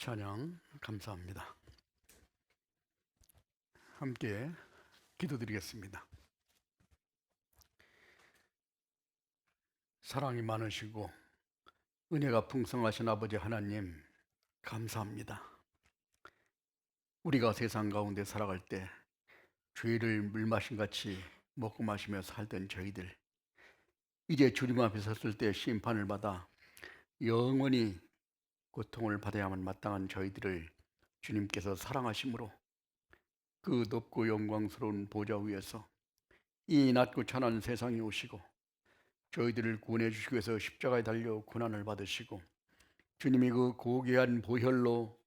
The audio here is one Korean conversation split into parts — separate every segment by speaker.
Speaker 1: 찬양 감사합니다. 함께 기도드리겠습니다. 사랑이 많으시고 은혜가 풍성하신 아버지 하나님 감사합니다. 우리가 세상 가운데 살아갈 때 죄를 물마신같이 먹고 마시며 살던 저희들, 이제 주님 앞에 섰을 때 심판을 받아 영원히 고통을 받아야만 마땅한 저희들을 주님께서 사랑하심으로 그 높고 영광스러운 보좌 위에서 이 낮고 찬한 세상에 오시고 저희들을 구원해 주시기 위해서 십자가에 달려 고난을 받으시고 주님이 그 고귀한 보혈로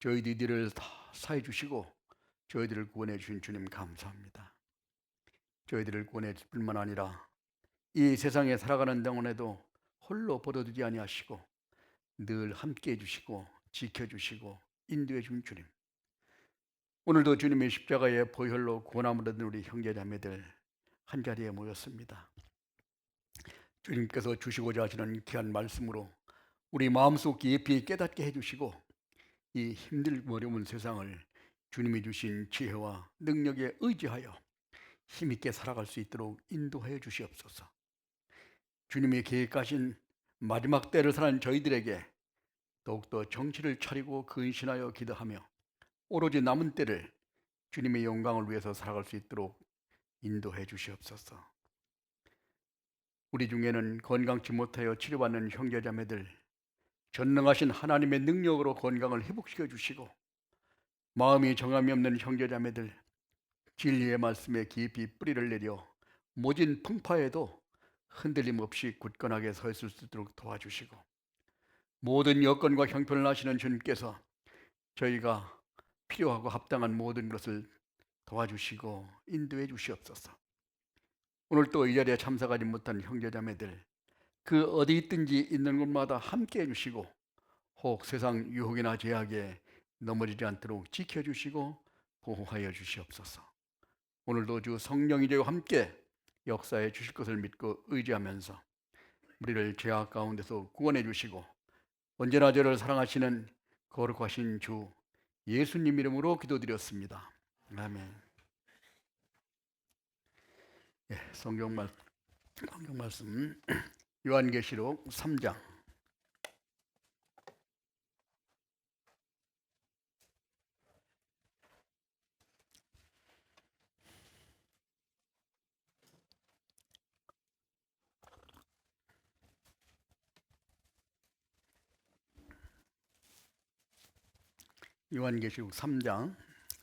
Speaker 1: 저희들을 다 사해 주시고 저희들을 구원해 주신 주님 감사합니다. 저희들을 구원해 줄 뿐만 아니라 이 세상에 살아가는 동안에도 홀로 버려두지 아니하시고 늘 함께 해주시고 지켜주시고 인도해 준 주님, 오늘도 주님의 십자가의 보혈로 구원함을 얻은 우리 형제자매들 한자리에 모였습니다. 주님께서 주시고자 하시는 귀한 말씀으로 우리 마음속 깊이 깨닫게 해주시고 이 힘들고 어려운 세상을 주님이 주신 지혜와 능력에 의지하여 힘있게 살아갈 수 있도록 인도해 주시옵소서. 주님이 계획하신 마지막 때를 사는 저희들에게 더욱더 정신을 차리고 근신하여 기도하며 오로지 남은 때를 주님의 영광을 위해서 살아갈 수 있도록 인도해 주시옵소서. 우리 중에는 건강치 못하여 치료받는 형제자매들, 전능하신 하나님의 능력으로 건강을 회복시켜 주시고 마음이 정함이 없는 형제자매들, 진리의 말씀에 깊이 뿌리를 내려 모진 풍파에도 흔들림 없이 굳건하게 서 있을 수 있도록 도와주시고 모든 여건과 형편을 아시는 주님께서 저희가 필요하고 합당한 모든 것을 도와주시고 인도해 주시옵소서. 오늘 또 이 자리에 참석하지 못한 형제자매들, 그 어디 있든지 있는 곳마다 함께 해주시고 혹 세상 유혹이나 제약에 넘어지지 않도록 지켜주시고 보호하여 주시옵소서. 오늘도 주 성령이 저와 함께 역사해 주실 것을 믿고 의지하면서 우리를 죄악 가운데서 구원해 주시고 언제나 저를 사랑하시는 거룩하신 주 예수님 이름으로 기도드렸습니다. 아멘. 성경 말씀 요한계시록 3장 요한계시록 3장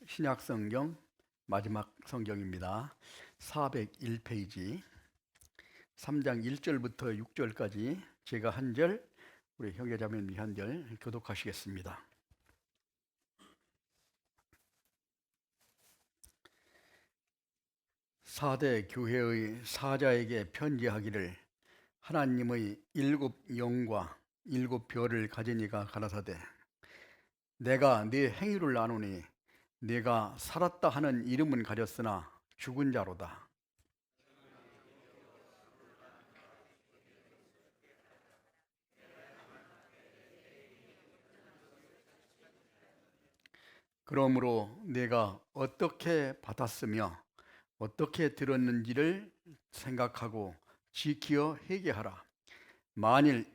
Speaker 1: 신약성경 마지막 성경입니다. 401페이지 3장 1절부터 6절까지 제가 한 절, 우리 형제자매님이 한 절 교독하시겠습니다. 사대 교회의 사자에게 편지하기를, 하나님의 7 영과 7 별을 가진 이가 가라사대, 내가 네 행위를 아노니 네가 살았다 하는 이름은 가졌으나 죽은 자로다. 그러므로 네가 어떻게 받았으며 어떻게 들었는지를 생각하고 지키어 회개하라. 만일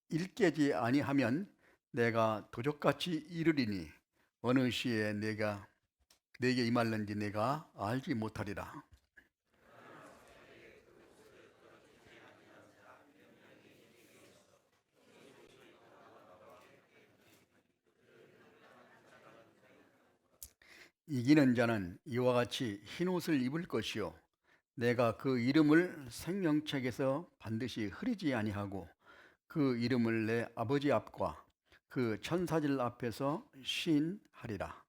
Speaker 1: 일깨지 아니하면 내가 도적같이 이르리니 어느 시에 내게 임할는지 내가 알지 못하리라. 이기는 자는 이와 같이 흰 옷을 입을 것이요 내가 그 이름을 생명책에서 반드시 흐리지 아니하고 그 이름을 내 아버지 앞과 그 천사들 앞에서 시인하리라.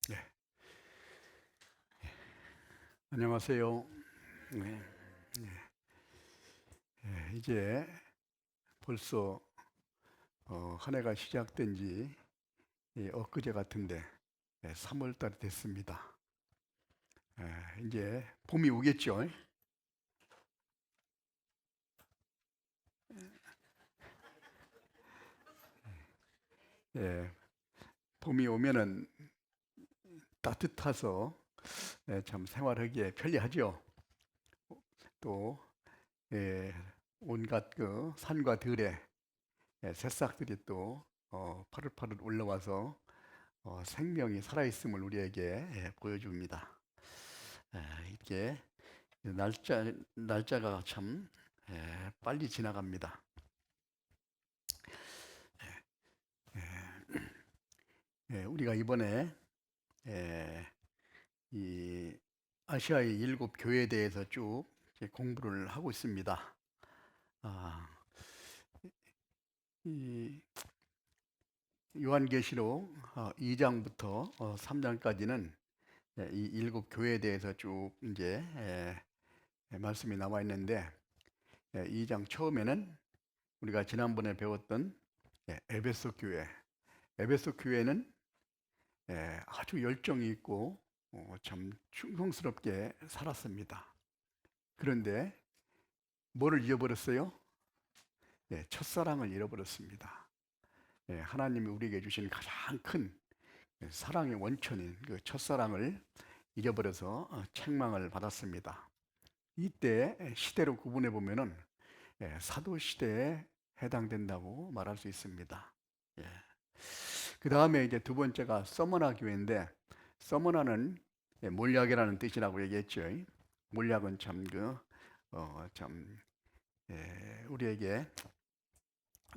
Speaker 1: 네. 안녕하세요. 네. 네. 이제 벌써 한 해가 시작된 지 엊그제 같은데 3월 달이 됐습니다. 이제 봄이 오겠죠. 예, 봄이 오면은 따뜻해서 참 생활하기에 편리하죠. 또 예, 온갖 그 산과 들에 새싹들이 또 파릇파릇 올라와서 생명이 살아있음을 우리에게 보여줍니다. 이렇게 날짜가 참 빨리 지나갑니다. 우리가 이번에 이 아시아의 7교회에 대해서 쭉 공부를 하고 있습니다. 아, 이 요한계시록 2장부터 3장까지는 이 7교회에 대해서 쭉 이제 말씀이 나와 있는데 2장 처음에는 우리가 지난번에 배웠던 에베소 교회, 에베소 교회는 아주 열정이 있고 참 충성스럽게 살았습니다. 그런데 뭐를 잃어버렸어요? 첫사랑을 잃어버렸습니다. 하나님이 우리에게 주신 가장 큰 사랑의 원천인 그 첫사랑을 잃어버려서 책망을 받았습니다. 이때 시대로 구분해 보면은 사도 시대에 해당된다고 말할 수 있습니다. 그 다음에 이제 두 번째가 서머나 교회인데, 서머나는 몰약이라는 뜻이라고 얘기했죠. 몰약은 참 우리에게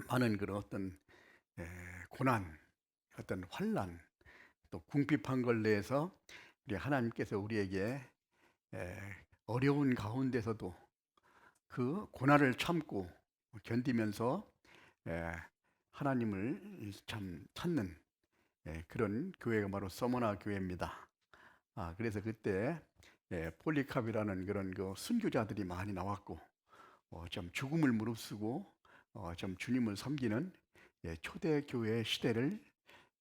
Speaker 1: 많은 그런 어떤 고난, 어떤 환난, 또 궁핍한 걸 내서 우리 하나님께서 우리에게 어려운 가운데서도 그 고난을 참고 견디면서 하나님을 참 찾는 그런 교회가 바로 서머나 교회입니다. 그래서 그때 폴리캅이라는 그런 그 순교자들이 많이 나왔고 좀 죽음을 무릅쓰고 좀 주님을 섬기는 초대 교회 시대를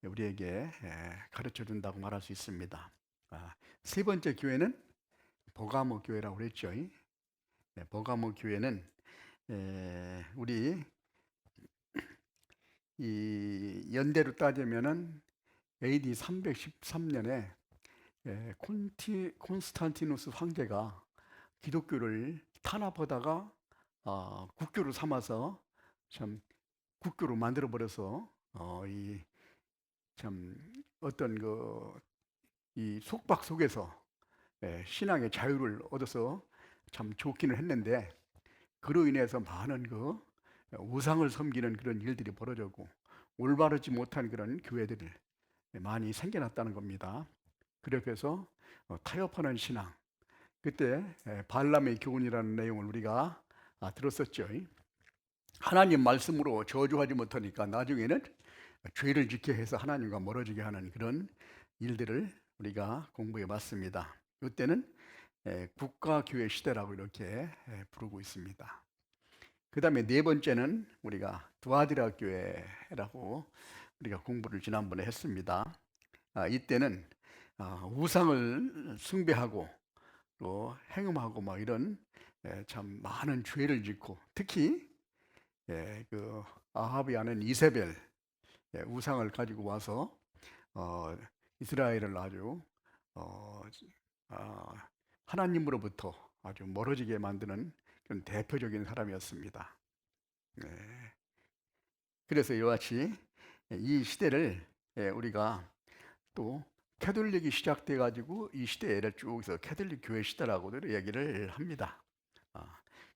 Speaker 1: 우리에게 가르쳐 준다고 말할 수 있습니다. 세 번째 교회는 버가모 교회라고 그랬죠. 버가모 교회는 우리 이 연대로 따지면은 AD 313년에 콘스탄티누스 황제가 기독교를 탄압하다가 국교로 삼아서 참 국교로 만들어 버려서 이 참 어떤 이 속박 속에서 신앙의 자유를 얻어서 참 좋기는 했는데, 그로 인해서 많은 그 우상을 섬기는 그런 일들이 벌어졌고 올바르지 못한 그런 교회들이 많이 생겨났다는 겁니다. 그래서 타협하는 신앙, 그때 발람의 교훈이라는 내용을 우리가 들었었죠. 하나님 말씀으로 저주하지 못하니까 나중에는 죄를 짓게 해서 하나님과 멀어지게 하는 그런 일들을 우리가 공부해 봤습니다. 이때는 국가교회 시대라고 이렇게 부르고 있습니다. 그 다음에 네 번째는 우리가 두아디라 교회라고 우리가 공부를 지난번에 했습니다. 이때는 우상을 숭배하고 또 행음하고 막 이런 참 많은 죄를 짓고, 특히 그 아합이 아는 이세벨, 우상을 가지고 와서 이스라엘을 아주 하나님으로부터 아주 멀어지게 만드는 그런 대표적인 사람이었습니다. 그래서 이와 같이 이 시대를 우리가 또 캐톨릭이 시작돼 가지고 이 시대를 쭉 해서 캐톨릭 교회 시대라고도 얘기를 합니다.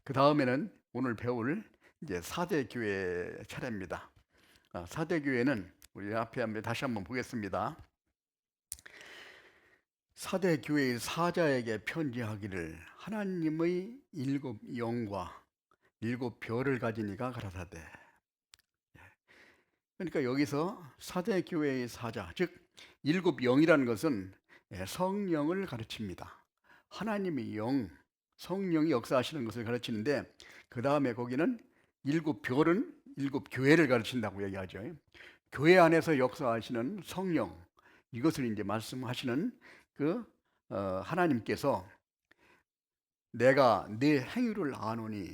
Speaker 1: 그 다음에는 오늘 배울 이제 4대 교회 차례입니다. 4대 교회는 우리 앞에 다시 한번 보겠습니다. 4대 교회의 사자에게 편지하기를, 하나님의 7 영과 7 별을 가진 이가 가라사대. 그러니까 여기서 4대 교회의 사자, 즉 7 영이라는 것은 성령을 가르칩니다. 하나님의 영, 성령이 역사하시는 것을 가르치는데, 그 다음에 거기는 7 별은 7 교회를 가르친다고 얘기하죠. 교회 안에서 역사하시는 성령, 이것을 이제 말씀하시는 그 하나님께서 내가 네 행위를 아노니,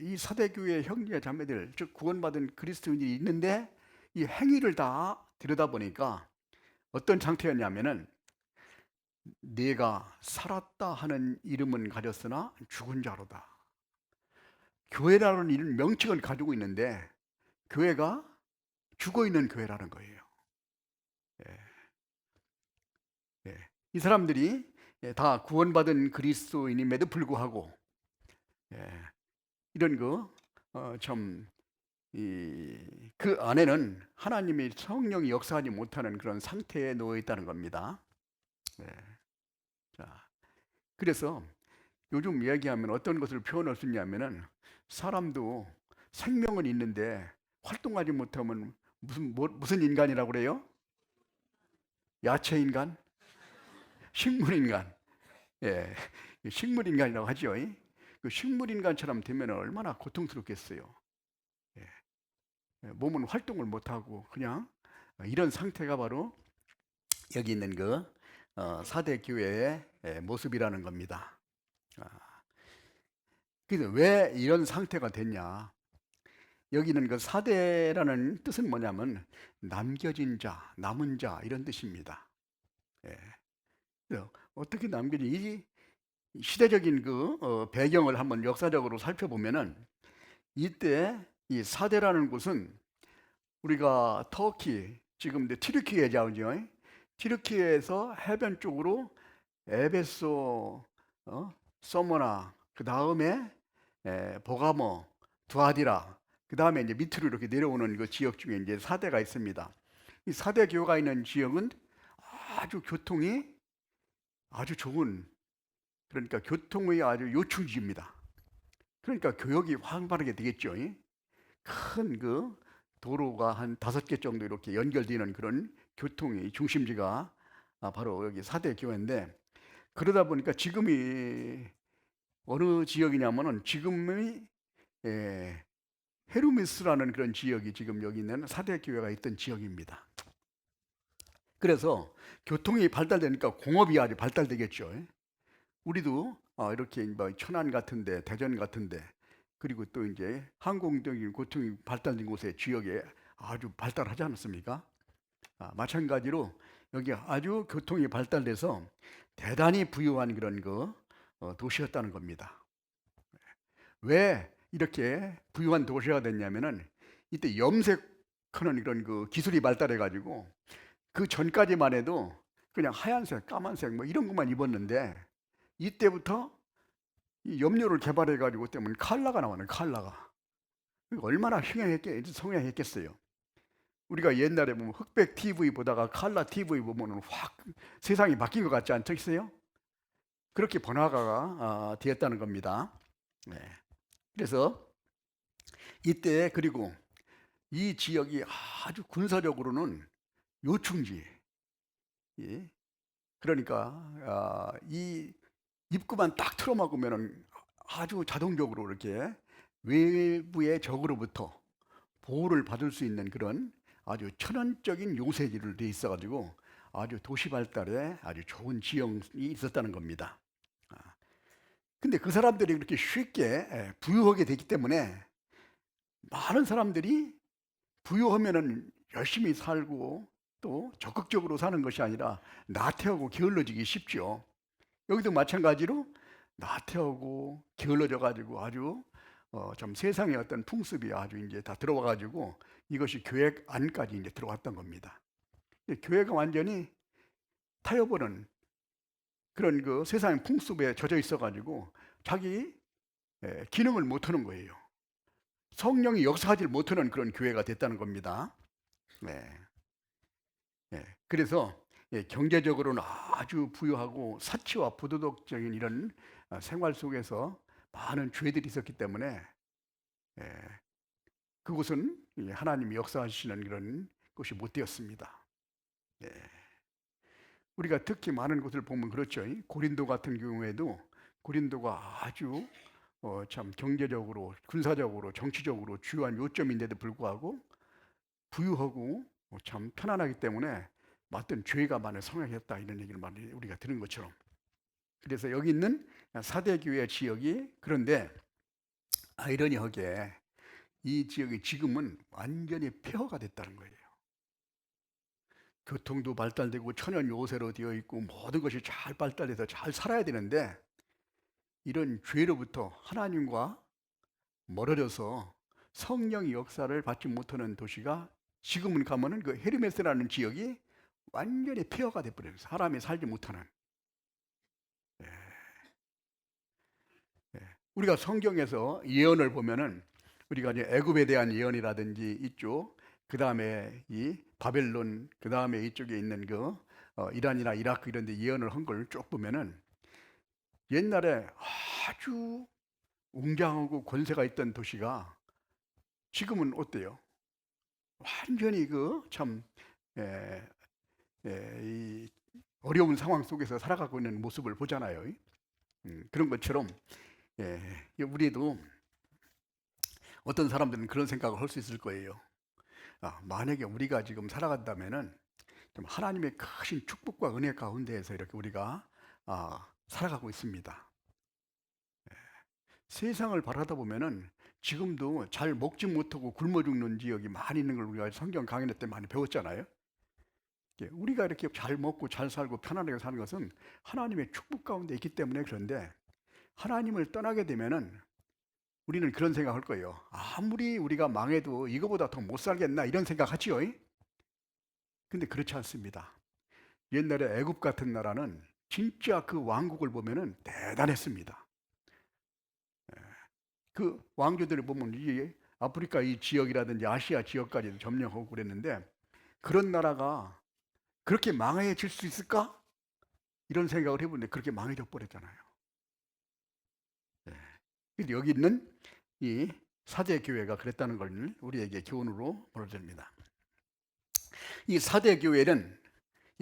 Speaker 1: 이 사대교회 형제 자매들, 즉 구원받은 그리스도인이 있는데 이 행위를 다 들여다보니까 어떤 상태였냐면은 내가 살았다 하는 이름은 가졌으나 죽은 자로다. 교회라는 이런 명칭을 가지고 있는데 교회가 죽어 있는 교회라는 거예요. 예, 예. 이 사람들이 다 구원받은 그리스도인임에도 불구하고 이런 참 그 안에는 하나님의 성령이 역사하지 못하는 그런 상태에 놓여 있다는 겁니다. 예. 자, 그래서 요즘 이야기하면 어떤 것을 표현할 수 있냐면은 사람도 생명은 있는데 활동하지 못하면 무슨 인간이라고 그래요? 야채 인간? 식물 인간. 예. 식물 인간이라고 하죠. 그 식물 인간처럼 되면 얼마나 고통스럽겠어요. 예. 몸은 활동을 못 하고 그냥 이런 상태가 바로 여기 있는 사대 교회의 모습이라는 겁니다. 아, 그래서 왜 이런 상태가 됐냐? 여기는 그 사대라는 뜻은 뭐냐면 남겨진 자, 남은 자 이런 뜻입니다. 예. 그래서 어떻게 남겨진 이 시대적인 배경을 한번 역사적으로 살펴보면은 이때 이 사대라는 곳은 우리가 터키 지금 이제 튀르키예 자오죠. 튀르키예에서 해변 쪽으로 에베소, 서머나, 그 다음에 보가모, 두아디라, 그 다음에 이제 밑으로 이렇게 내려오는 그 지역 중에 이제 사대가 있습니다. 이 사대 교가 있는 지역은 아주 교통이 아주 좋은, 그러니까 교통의 아주 요충지입니다. 그러니까 교역이 활발하게 되겠죠. 큰 도로가 한 5개 정도 이렇게 연결되는 그런 교통의 중심지가 바로 여기 사대 교회인데, 그러다 보니까 지금이 어느 지역이냐면은 지금의 헤르메스라는 그런 지역이 지금 여기 있는 사대 교회가 있던 지역입니다. 그래서 교통이 발달되니까 공업이 아주 발달되겠죠. 우리도 이렇게 뭐 천안 같은데, 대전 같은데, 그리고 또 이제 항공적인 교통이 발달된 곳에 지역에 아주 발달하지 않았습니까? 마찬가지로 여기 아주 교통이 발달돼서 대단히 부유한 그런 도시였다는 겁니다. 왜 이렇게 부유한 도시가 됐냐면은 이때 염색하는 이런 기술이 발달해 가지고 그 전까지만 해도 그냥 하얀색, 까만색 뭐 이런 것만 입었는데 이때부터 이 염료를 개발해 가지고 때문에 컬러가 나오는 컬러가 얼마나 성행했겠어요. 우리가 옛날에 보면 흑백 TV 보다가 컬러 TV 보면은 확 세상이 바뀐 것 같지 않으세요? 그렇게 번화가가 되었다는 겁니다. 네. 그래서 이때 그리고 이 지역이 아주 군사적으로는 요충지. 예. 그러니까 이 입구만 딱 틀어막으면은 아주 자동적으로 이렇게 외부의 적으로부터 보호를 받을 수 있는 그런 아주 천연적인 요새지를 돼 있어가지고 아주 도시 발달에 아주 좋은 지형이 있었다는 겁니다. 근데 그 사람들이 그렇게 쉽게 부유하게 됐기 때문에 많은 사람들이 부유하면은 열심히 살고 또 적극적으로 사는 것이 아니라 나태하고 게을러지기 쉽죠. 여기도 마찬가지로 나태하고 게을러져 가지고 아주 좀 세상의 어떤 풍습이 아주 이제 다 들어와 가지고 이것이 교회 안까지 이제 들어왔던 겁니다. 교회가 완전히 타협하는 그런 세상의 풍습에 젖어 있어 가지고 자기 기능을 못 하는 거예요. 성령이 역사하지 못하는 그런 교회가 됐다는 겁니다. 네. 그래서 경제적으로는 아주 부유하고 사치와 부도덕적인 이런 생활 속에서 많은 죄들이 있었기 때문에 그곳은 하나님이 역사하시는 그런 곳이 못 되었습니다. 우리가 특히 많은 곳을 보면 그렇죠. 고린도 같은 경우에도 고린도가 아주 참 경제적으로, 군사적으로, 정치적으로 주요한 요점인데도 불구하고 부유하고 참 편안하기 때문에 어떤 죄가 많이 성행했다 이런 얘기를 많이 우리가 들은 것처럼. 그래서 여기 있는 사대교회 지역이 그런데 아이러니하게 이 지역이 지금은 완전히 폐허가 됐다는 거예요. 교통도 발달되고 천연 요새로 되어 있고 모든 것이 잘 발달해서 잘 살아야 되는데 이런 죄로부터 하나님과 멀어져서 성령의 역사를 받지 못하는 도시가 지금은 가면은 그 헤르메스라는 지역이 완전히 폐허가 돼버려요. 사람이 살지 못하는. 예, 예. 우리가 성경에서 예언을 보면은 우리가 이제 애굽에 대한 예언이라든지 있죠. 그 다음에 이 바벨론, 그 다음에 이쪽에 있는 그 이란이나 이라크 이런 데 예언을 한 걸 쭉 보면은 옛날에 아주 웅장하고 권세가 있던 도시가 지금은 어때요? 완전히 그 참 이 어려운 상황 속에서 살아가고 있는 모습을 보잖아요. 그런 것처럼 우리도 어떤 사람들은 그런 생각을 할 수 있을 거예요. 만약에 우리가 지금 살아간다면은 좀 하나님의 크신 축복과 은혜 가운데에서 이렇게 우리가 살아가고 있습니다. 세상을 바라다 보면은 지금도 잘 먹지 못하고 굶어 죽는 지역이 많이 있는 걸 우리가 성경 강연 때 많이 배웠잖아요. 우리가 이렇게 잘 먹고 잘 살고 편안하게 사는 것은 하나님의 축복 가운데 있기 때문에 그런데 하나님을 떠나게 되면은 우리는 그런 생각할 거예요. 아무리 우리가 망해도 이거보다 더 못 살겠나 이런 생각하지요. 근데 그렇지 않습니다. 옛날에 애굽 같은 나라는 진짜 그 왕국을 보면은 대단했습니다. 그 왕조들을 보면 이 아프리카 이 지역이라든지 아시아 지역까지 점령하고 그랬는데 그런 나라가 그렇게 망해질 수 있을까? 이런 생각을 해보는데 그렇게 망해져 버렸잖아요. 근데 여기 있는 이 사대 교회가 그랬다는 걸 우리에게 교훈으로 보여줍니다. 이 사대 교회는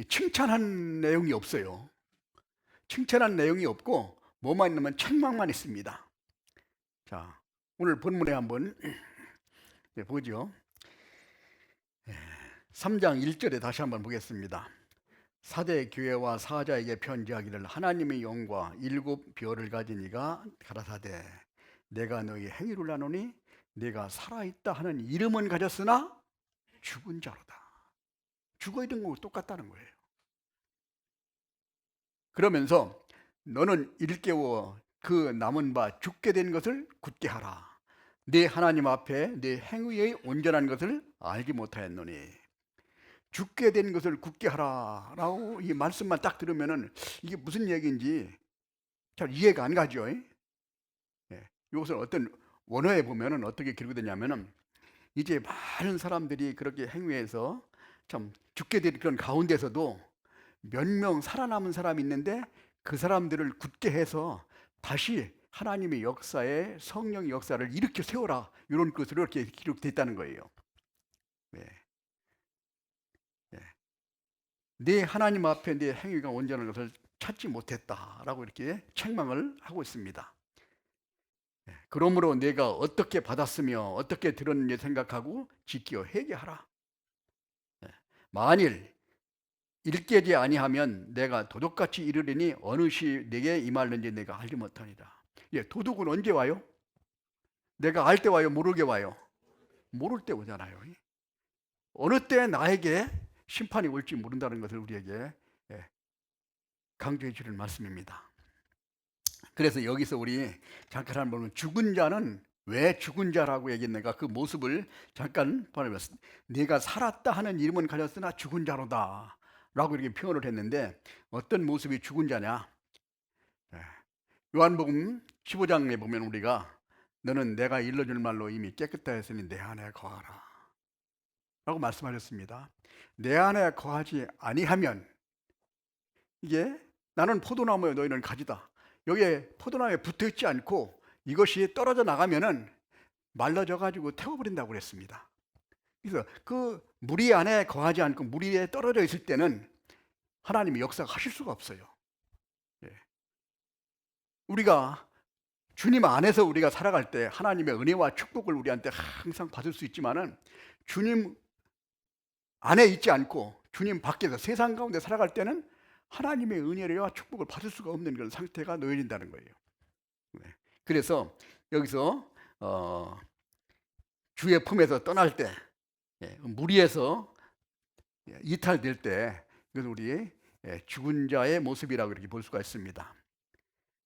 Speaker 1: 칭찬한 내용이 없어요. 칭찬한 내용이 없고 뭐만 있냐면 책망만 있습니다. 자, 오늘 본문에 한번 보죠. 3장 1절에 다시 한번 보겠습니다. 사대 교회와 사자에게 편지하기를 하나님의 영과 7 별을 가진 이가 가라사대 내가 너희 행위를 아노니 내가 살아있다 하는 이름은 가졌으나 죽은 자로다. 죽어있는 거고 똑같다는 거예요. 그러면서 너는 일깨워 그 남은 바 죽게 된 것을 굳게 하라. 네 하나님 앞에 네 행위의 온전한 것을 알지 못하였노니 죽게 된 것을 굳게 하라 라고 이 말씀만 딱 들으면은 이게 무슨 얘기인지 잘 이해가 안 가죠. 이것을 어떤 원어에 보면은 어떻게 기록되냐면은 이제 많은 사람들이 그렇게 행위해서 참 죽게 된 그런 가운데서도 몇 명 살아남은 사람이 있는데 그 사람들을 굳게 해서 다시 하나님의 역사에 성령의 역사를 일으켜 세워라 이런 것으로 이렇게 기록됐다는 거예요. 네. 네 하나님 앞에 네 행위가 온전한 것을 찾지 못했다라고 이렇게 책망을 하고 있습니다. 그러므로 내가 어떻게 받았으며 어떻게 들었는지 생각하고 지켜 회개하라. 만일 일깨지 아니하면 내가 도둑같이 이르리니 어느 시 내게 임할는지 내가 알지 못하니라. 도둑은 언제 와요? 내가 알 때 와요? 모르게 와요? 모를 때 오잖아요. 어느 때 나에게 심판이 올지 모른다는 것을 우리에게 강조해 주는 말씀입니다. 그래서 여기서 우리 잠깐 한번 보면 죽은 자는 왜 죽은 자라고 얘기했는가 그 모습을 잠깐 보내봤습니다. 네가 살았다 하는 이름은 가졌으나 죽은 자로다 라고 이렇게 표현을 했는데 어떤 모습이 죽은 자냐. 요한복음 15장에 보면 우리가 너는 내가 일러줄 말로 이미 깨끗다 했으니 내 안에 거하라 라고 말씀하셨습니다. 내 안에 거하지 아니하면 이게 나는 포도나무에 너희는 가지다. 여기에 포도나무에 붙어있지 않고 이것이 떨어져 나가면은 말라져 가지고 태워버린다고 그랬습니다. 그래서 그 무리 안에 거하지 않고 무리 위에 떨어져 있을 때는 하나님이 역사가 하실 수가 없어요. 우리가 주님 안에서 우리가 살아갈 때 하나님의 은혜와 축복을 우리한테 항상 받을 수 있지만은 주님 안에 있지 않고 주님 밖에서 세상 가운데 살아갈 때는 하나님의 은혜와 축복을 받을 수가 없는 그런 상태가 놓여진다는 거예요. 그래서 여기서 주의 품에서 떠날 때 무리에서 이탈될 때 이건 우리 죽은 자의 모습이라고 이렇게 볼 수가 있습니다.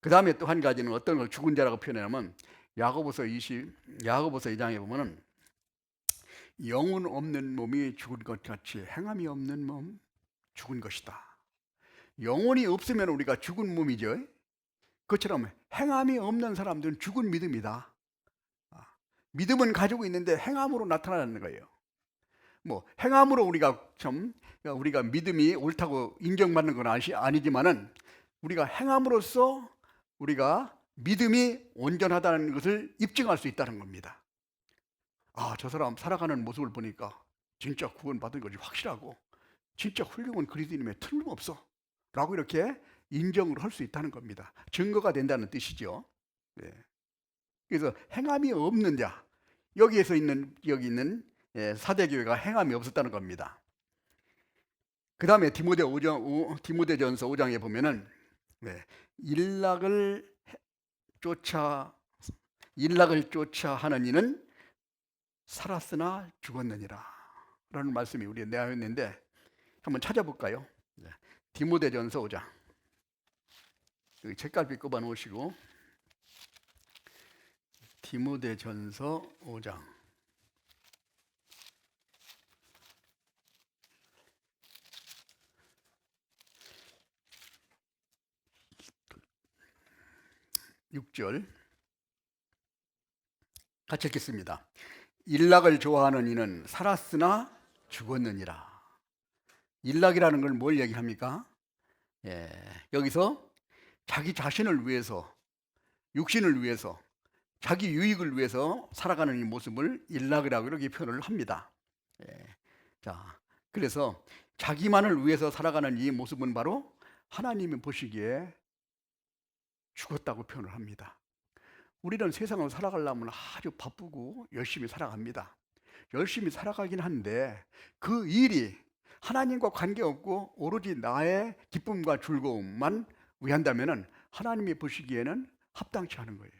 Speaker 1: 그 다음에 또 한 가지는 어떤 걸 죽은 자라고 표현하냐면 야고보서 2장에 보면은 영혼 없는 몸이 죽은 것 같이 행함이 없는 몸 죽은 것이다. 영혼이 없으면 우리가 죽은 몸이죠. 그처럼 행함이 없는 사람들은 죽은 믿음이다. 믿음은 가지고 있는데 행함으로 나타나는 거예요. 뭐 행함으로 우리가 믿음이 옳다고 인정받는 건 아니지만은 우리가 행함으로써 우리가 믿음이 온전하다는 것을 입증할 수 있다는 겁니다. 저 사람 살아가는 모습을 보니까 진짜 구원받은 것이 확실하고 진짜 훌륭한 그리스도인임에 틀림없어 라고 이렇게 인정을 할 수 있다는 겁니다. 증거가 된다는 뜻이죠. 네. 그래서 행함이 없는 자, 여기 있는 사대교회가 행함이 없었다는 겁니다. 그 다음에 디모데전서 5장에 보면은 일락을 쫓아 하는 이는 살았으나 죽었느니라 라는 말씀이 우리에 나와 있는데 한번 찾아볼까요? 디모데전서 5장, 여기 책갈피 꼽아 놓으시고 디모데전서 5장 6절 같이 읽겠습니다. 일락을 좋아하는 이는 살았으나 죽었느니라. 일락이라는 걸 뭘 얘기합니까? 여기서 자기 자신을 위해서, 육신을 위해서, 자기 유익을 위해서 살아가는 이 모습을 일락이라고 이렇게 표현을 합니다. 자, 그래서 자기만을 위해서 살아가는 이 모습은 바로 하나님이 보시기에 죽었다고 표현을 합니다. 우리는 세상을 살아가려면 아주 바쁘고 열심히 살아갑니다. 열심히 살아가긴 한데 그 일이 하나님과 관계없고 오로지 나의 기쁨과 즐거움만 위한다면 하나님이 보시기에는 합당치 않은 거예요.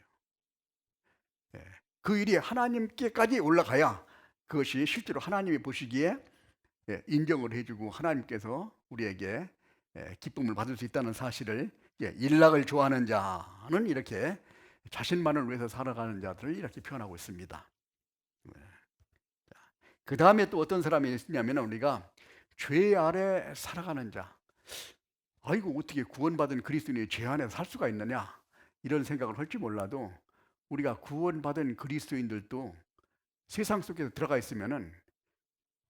Speaker 1: 그 일이 하나님께까지 올라가야 그것이 실제로 하나님이 보시기에 인정을 해주고 하나님께서 우리에게 기쁨을 받을 수 있다는 사실을, 일락을 좋아하는 자는 이렇게 자신만을 위해서 살아가는 자들을 이렇게 표현하고 있습니다. 그 다음에 또 어떤 사람이 있냐면 우리가 죄 아래 살아가는 자, 아이고 어떻게 구원받은 그리스도인이 죄 안에 살 수가 있느냐 이런 생각을 할지 몰라도 우리가 구원받은 그리스도인들도 세상 속에서 들어가 있으면은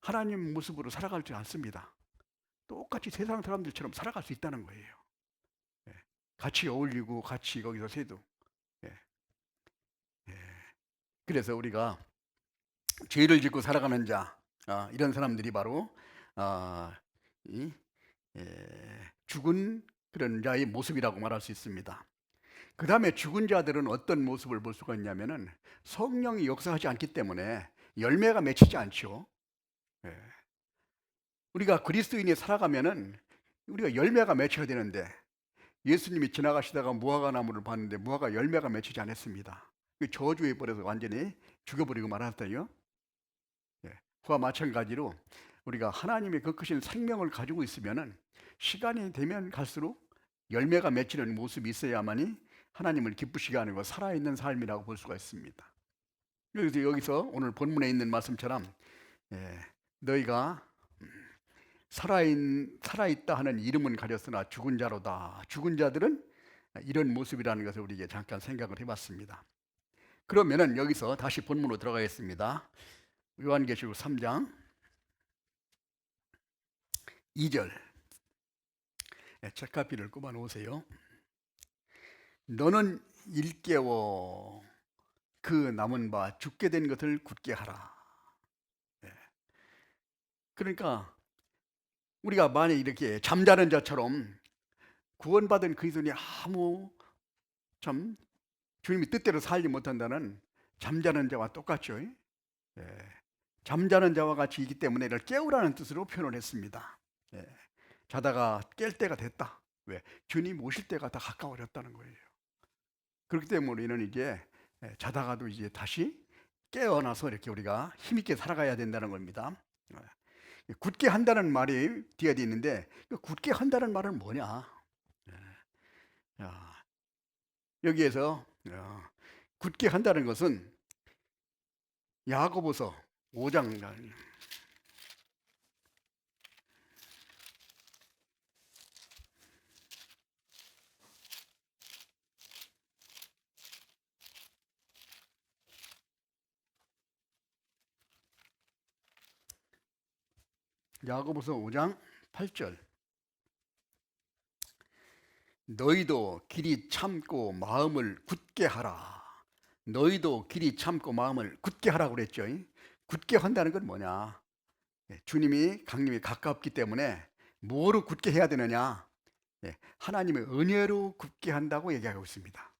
Speaker 1: 하나님 모습으로 살아가지 않습니다. 똑같이 세상 사람들처럼 살아갈 수 있다는 거예요. 같이 어울리고 같이 거기서 새도. 그래서 우리가 죄를 짓고 살아가는 자, 이런 사람들이 바로 죽은 그런 자의 모습이라고 말할 수 있습니다. 그 다음에 죽은 자들은 어떤 모습을 볼 수가 있냐면은 성령이 역사하지 않기 때문에 열매가 맺히지 않죠. 우리가 그리스도인이 살아가면은 우리가 열매가 맺혀야 되는데 예수님이 지나가시다가 무화과 나무를 봤는데 무화과 열매가 맺히지 않았습니다. 저주해 버려서 완전히 죽여버리고 말았어요. 그와 마찬가지로 우리가 하나님의 그 크신 생명을 가지고 있으면은 시간이 되면 갈수록 열매가 맺히는 모습이 있어야만이 하나님을 기쁘시게 하는 것, 살아있는 삶이라고 볼 수가 있습니다. 그래서 여기서 오늘 본문에 있는 말씀처럼 너희가 살아있다 하는 이름은 가렸으나 죽은 자로다. 죽은 자들은 이런 모습이라는 것을 우리에게 잠깐 생각을 해봤습니다. 그러면은 여기서 다시 본문으로 들어가겠습니다. 요한계시록 3장 2절, 책가피를 꼽아 놓으세요. 너는 일깨워 그 남은 바 죽게 된 것을 굳게 하라. 그러니까 우리가 만약 이렇게 잠자는 자처럼 구원받은 그리스도인이 아무 주님이 뜻대로 살지 못한다는 잠자는 자와 똑같죠. 잠자는 자와 같이 있기 때문에 이를 깨우라는 뜻으로 표현을 했습니다. 자다가 깰 때가 됐다. 왜? 주님 오실 때가 다 가까워졌다는 거예요. 그렇기 때문에 우리는 이제 자다가도 이제 다시 깨어나서 이렇게 우리가 힘있게 살아가야 된다는 겁니다. 굳게 한다는 말이 뒤에 있는데 굳게 한다는 말은 뭐냐? 야, 여기에서 굳게 한다는 것은 야고보서 5장 야고보서 5장 8절 너희도 길이 참고 마음을 굳게 하라. 너희도 길이 참고 마음을 굳게 하라고 그랬죠. 굳게 한다는 건 뭐냐? 주님이 강림이 가깝기 때문에 뭐로 굳게 해야 되느냐? 하나님의 은혜로 굳게 한다고 얘기하고 있습니다.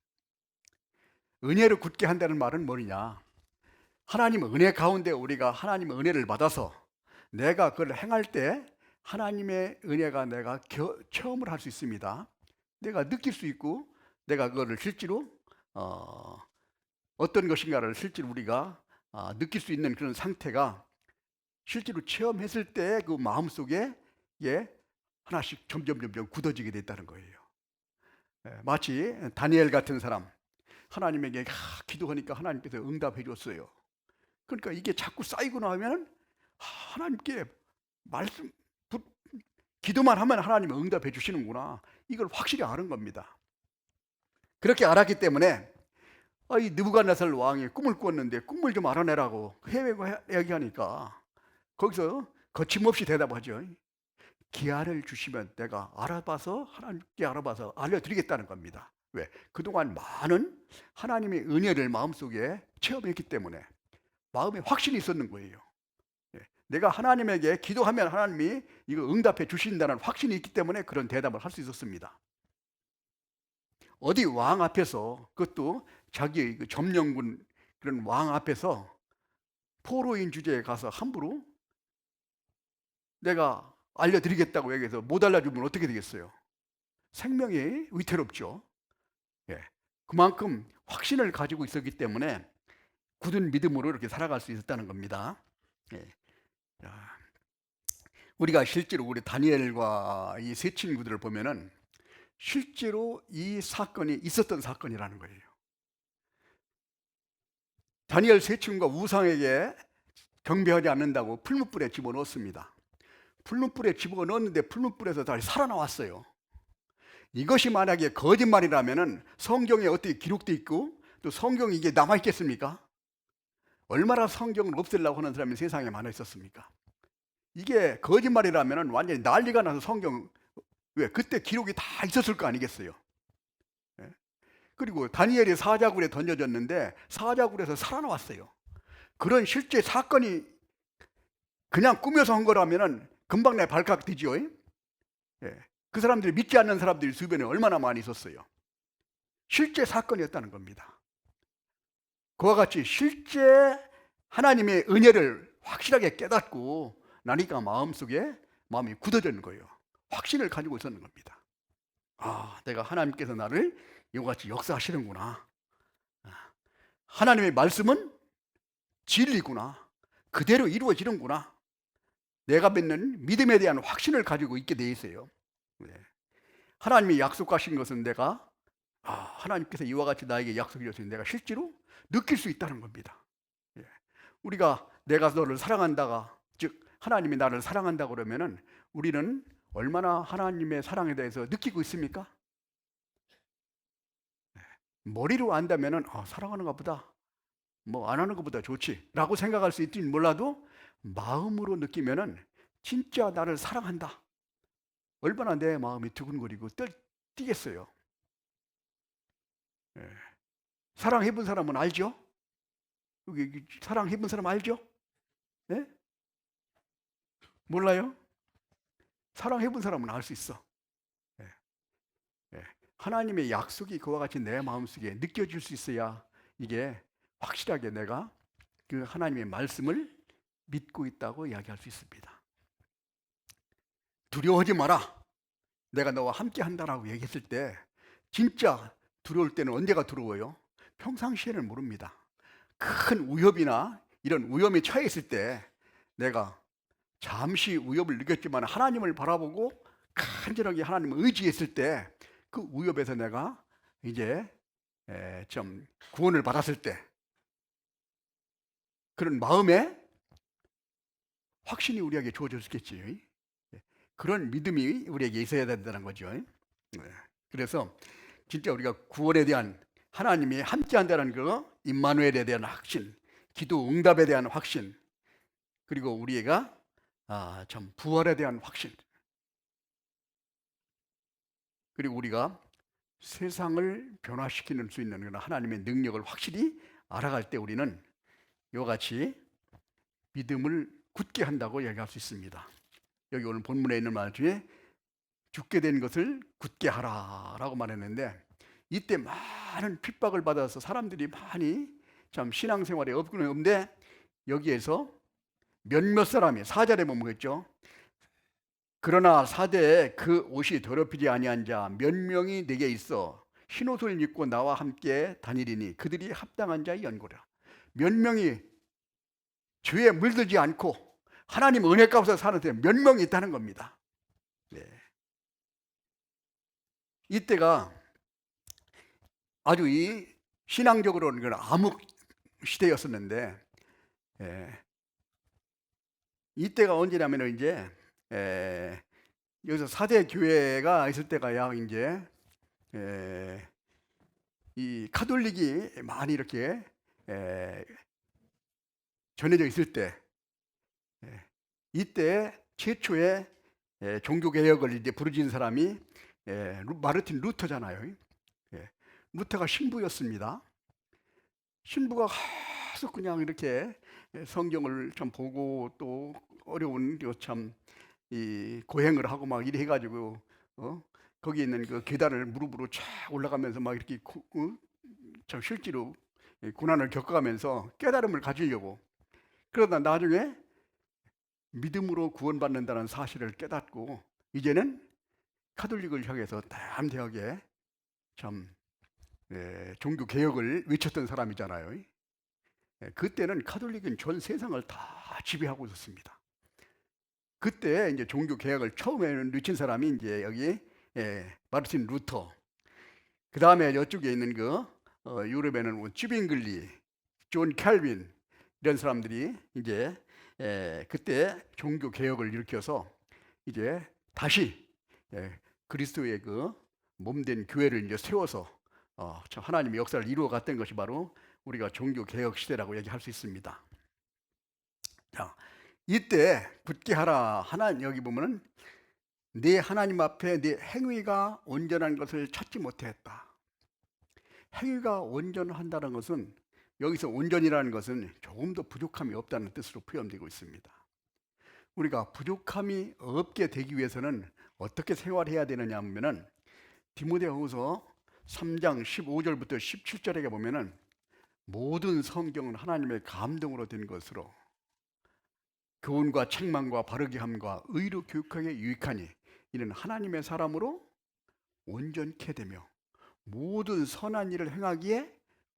Speaker 1: 은혜로 굳게 한다는 말은 뭐냐? 하나님의 은혜 가운데 우리가 하나님의 은혜를 받아서 내가 그걸 행할 때 하나님의 은혜가 내가 체험을 할 수 있습니다. 내가 느낄 수 있고 내가 그거를 실제로 어떤 것인가를 실제로 우리가 느낄 수 있는 그런 상태가 실제로 체험했을 때 그 마음속에 하나씩 점점 굳어지게 됐다는 거예요. 마치 다니엘 같은 사람 하나님에게 기도하니까 하나님께서 응답해 줬어요. 그러니까 이게 자꾸 쌓이고 나면 하나님께 기도만 하면 하나님은 응답해 주시는구나. 이걸 확실히 아는 겁니다. 그렇게 알았기 때문에 이 느부갓네살 왕이 꿈을 꿨는데 꿈을 좀 알아내라고 얘기하니까 거기서 거침없이 대답하죠. 기한을 주시면 내가 하나님께 알아봐서 알려드리겠다는 겁니다. 왜? 그동안 많은 하나님의 은혜를 마음속에 체험했기 때문에 마음에 확신이 있었는 거예요. 내가 하나님에게 기도하면 하나님이 이거 응답해 주신다는 확신이 있기 때문에 그런 대답을 할 수 있었습니다. 어디 왕 앞에서, 그것도 자기의 점령군 그런 왕 앞에서 포로인 주제에 가서 함부로 내가 알려드리겠다고 얘기해서 못 알려주면 어떻게 되겠어요? 생명이 위태롭죠. 그만큼 확신을 가지고 있었기 때문에 굳은 믿음으로 이렇게 살아갈 수 있었다는 겁니다. 우리가 실제로 우리 다니엘과 이 세 친구들을 보면은 실제로 이 사건이 있었던 사건이라는 거예요. 다니엘 세 친구가 우상에게 경배하지 않는다고 풀무불에 집어넣었습니다. 풀무불에 집어넣었는데 풀무불에서 다시 살아나왔어요. 이것이 만약에 거짓말이라면 성경에 어떻게 기록되어 있고 또 성경이 이게 남아있겠습니까? 얼마나 성경을 없애려고 하는 사람이 세상에 많아 있었습니까? 이게 거짓말이라면 완전히 난리가 나서 성경, 왜? 그때 기록이 다 있었을 거 아니겠어요? 그리고 다니엘이 사자굴에 던져졌는데 사자굴에서 살아나왔어요. 그런 실제 사건이 그냥 꾸며서 한 거라면 금방 내 발칵 뛰죠. 그 사람들이 믿지 않는 사람들이 주변에 얼마나 많이 있었어요. 실제 사건이었다는 겁니다. 그와 같이 실제 하나님의 은혜를 확실하게 깨닫고 나니까 마음이 굳어지는 거예요. 확신을 가지고 있었는 겁니다. 내가 하나님께서 나를 이같이 역사하시는구나. 하나님의 말씀은 진리구나. 그대로 이루어지는구나. 내가 믿는 믿음에 대한 확신을 가지고 있게 돼 있어요. 하나님이 약속하신 것은 내가 하나님께서 이와 같이 나에게 약속해 주신 내가 실제로 느낄 수 있다는 겁니다. 우리가 내가 너를 사랑한다가, 즉 하나님이 나를 사랑한다 그러면은 우리는 얼마나 하나님의 사랑에 대해서 느끼고 있습니까? 머리로 안다면은 사랑하는가 보다, 뭐 안 하는 것보다 좋지 라고 생각할 수 있을지 몰라도 마음으로 느끼면은 진짜 나를 사랑한다, 얼마나 내 마음이 두근거리고 뛰겠어요. 사랑해본 사람은 알죠? 여기 사랑해본 사람 알죠? 몰라요? 사랑해본 사람은 알 수 있어. 하나님의 약속이 그와 같이 내 마음속에 느껴질 수 있어야 이게 확실하게 내가 그 하나님의 말씀을 믿고 있다고 이야기할 수 있습니다. 두려워하지 마라, 내가 너와 함께 한다라고 얘기했을 때 진짜 두려울 때는 언제가 두려워요? 평상시에는 모릅니다. 큰 위협이나 이런 위험에 처해 있을 때 내가 잠시 위협을 느꼈지만 하나님을 바라보고 간절하게 하나님을 의지했을 때 그 위협에서 내가 이제 좀 구원을 받았을 때 그런 마음에 확신이 우리에게 주어졌겠지. 그런 믿음이 우리에게 있어야 된다는 거죠. 그래서 진짜 우리가 구원에 대한 하나님이 함께한다는 그 임마누엘에 대한 확신, 기도 응답에 대한 확신, 그리고 우리가 좀 부활에 대한 확신, 그리고 우리가 세상을 변화시키는 수 있는 그런 하나님의 능력을 확실히 알아갈 때 우리는 이와 같이 믿음을 굳게 한다고 얘기할 수 있습니다. 여기 오늘 본문에 있는 말 중에 죽게 된 것을 굳게 하라라고 말했는데, 이때 많은 핍박을 받아서 사람들이 많이 참 신앙생활에 없는데 여기에서 몇몇 사람이 4절에 보면 그랬죠. 그러나 사대에 그 옷이 더럽히지 아니한 자 몇 명이 내게 있어 흰옷을 입고 나와 함께 다니리니 그들이 합당한 자의 연고라. 몇 명이 죄에 물들지 않고 하나님 은혜 가운데 사는 데 몇 명이 있다는 겁니다. 네. 이때가 아주 이 신앙적으로는 암흑 시대였었는데, 이때가 언제냐면 이제 여기서 4대 교회가 있을 때가 약 이제 이 카톨릭이 많이 이렇게 전해져 있을 때, 이때 최초의 종교 개혁을 이제 부르짖은 사람이 마르틴 루터잖아요. 루터가 신부였습니다. 신부가 계속 그냥 이렇게 성경을 좀 보고 또 어려운 참 이 고행을 하고 막 이래 해가지고 거기 있는 그 계단을 무릎으로 쫙 올라가면서 막 이렇게 참 실제로 고난을 겪어가면서 깨달음을 가지려고, 그러다 나중에 믿음으로 구원받는다는 사실을 깨닫고 이제는 카톨릭을 향해서 담대하게 참 종교 개혁을 외쳤던 사람이잖아요. 그때는 카톨릭은 전 세상을 다 지배하고 있었습니다. 그때 이제 종교 개혁을 처음에 외친 사람이 이제 여기 마르틴 루터, 그 다음에 이쪽에 있는 그 유럽에는 뭐 쥐빙글리, 존 캘빈 이런 사람들이 이제 그때 종교 개혁을 일으켜서 이제 다시 그리스도의 그 몸된 교회를 이제 세워서 참 하나님의 역사를 이루어 갔던 것이 바로 우리가 종교 개혁 시대라고 얘기할 수 있습니다. 자, 이때 굳게 하라. 하나님 여기 보면은 네 하나님 앞에 네 행위가 온전한 것을 찾지 못했다. 행위가 온전한다는 것은 여기서 온전이라는 것은 조금도 부족함이 없다는 뜻으로 표현되고 있습니다. 우리가 부족함이 없게 되기 위해서는 어떻게 생활해야 되느냐 하면은 디모데후서 3장 15절부터 17절에 보면은 모든 성경은 하나님의 감동으로 된 것으로 교훈과 책망과 바르게 함과 의로 교육하기에 유익하니 이는 하나님의 사람으로 온전케 되며 모든 선한 일을 행하기에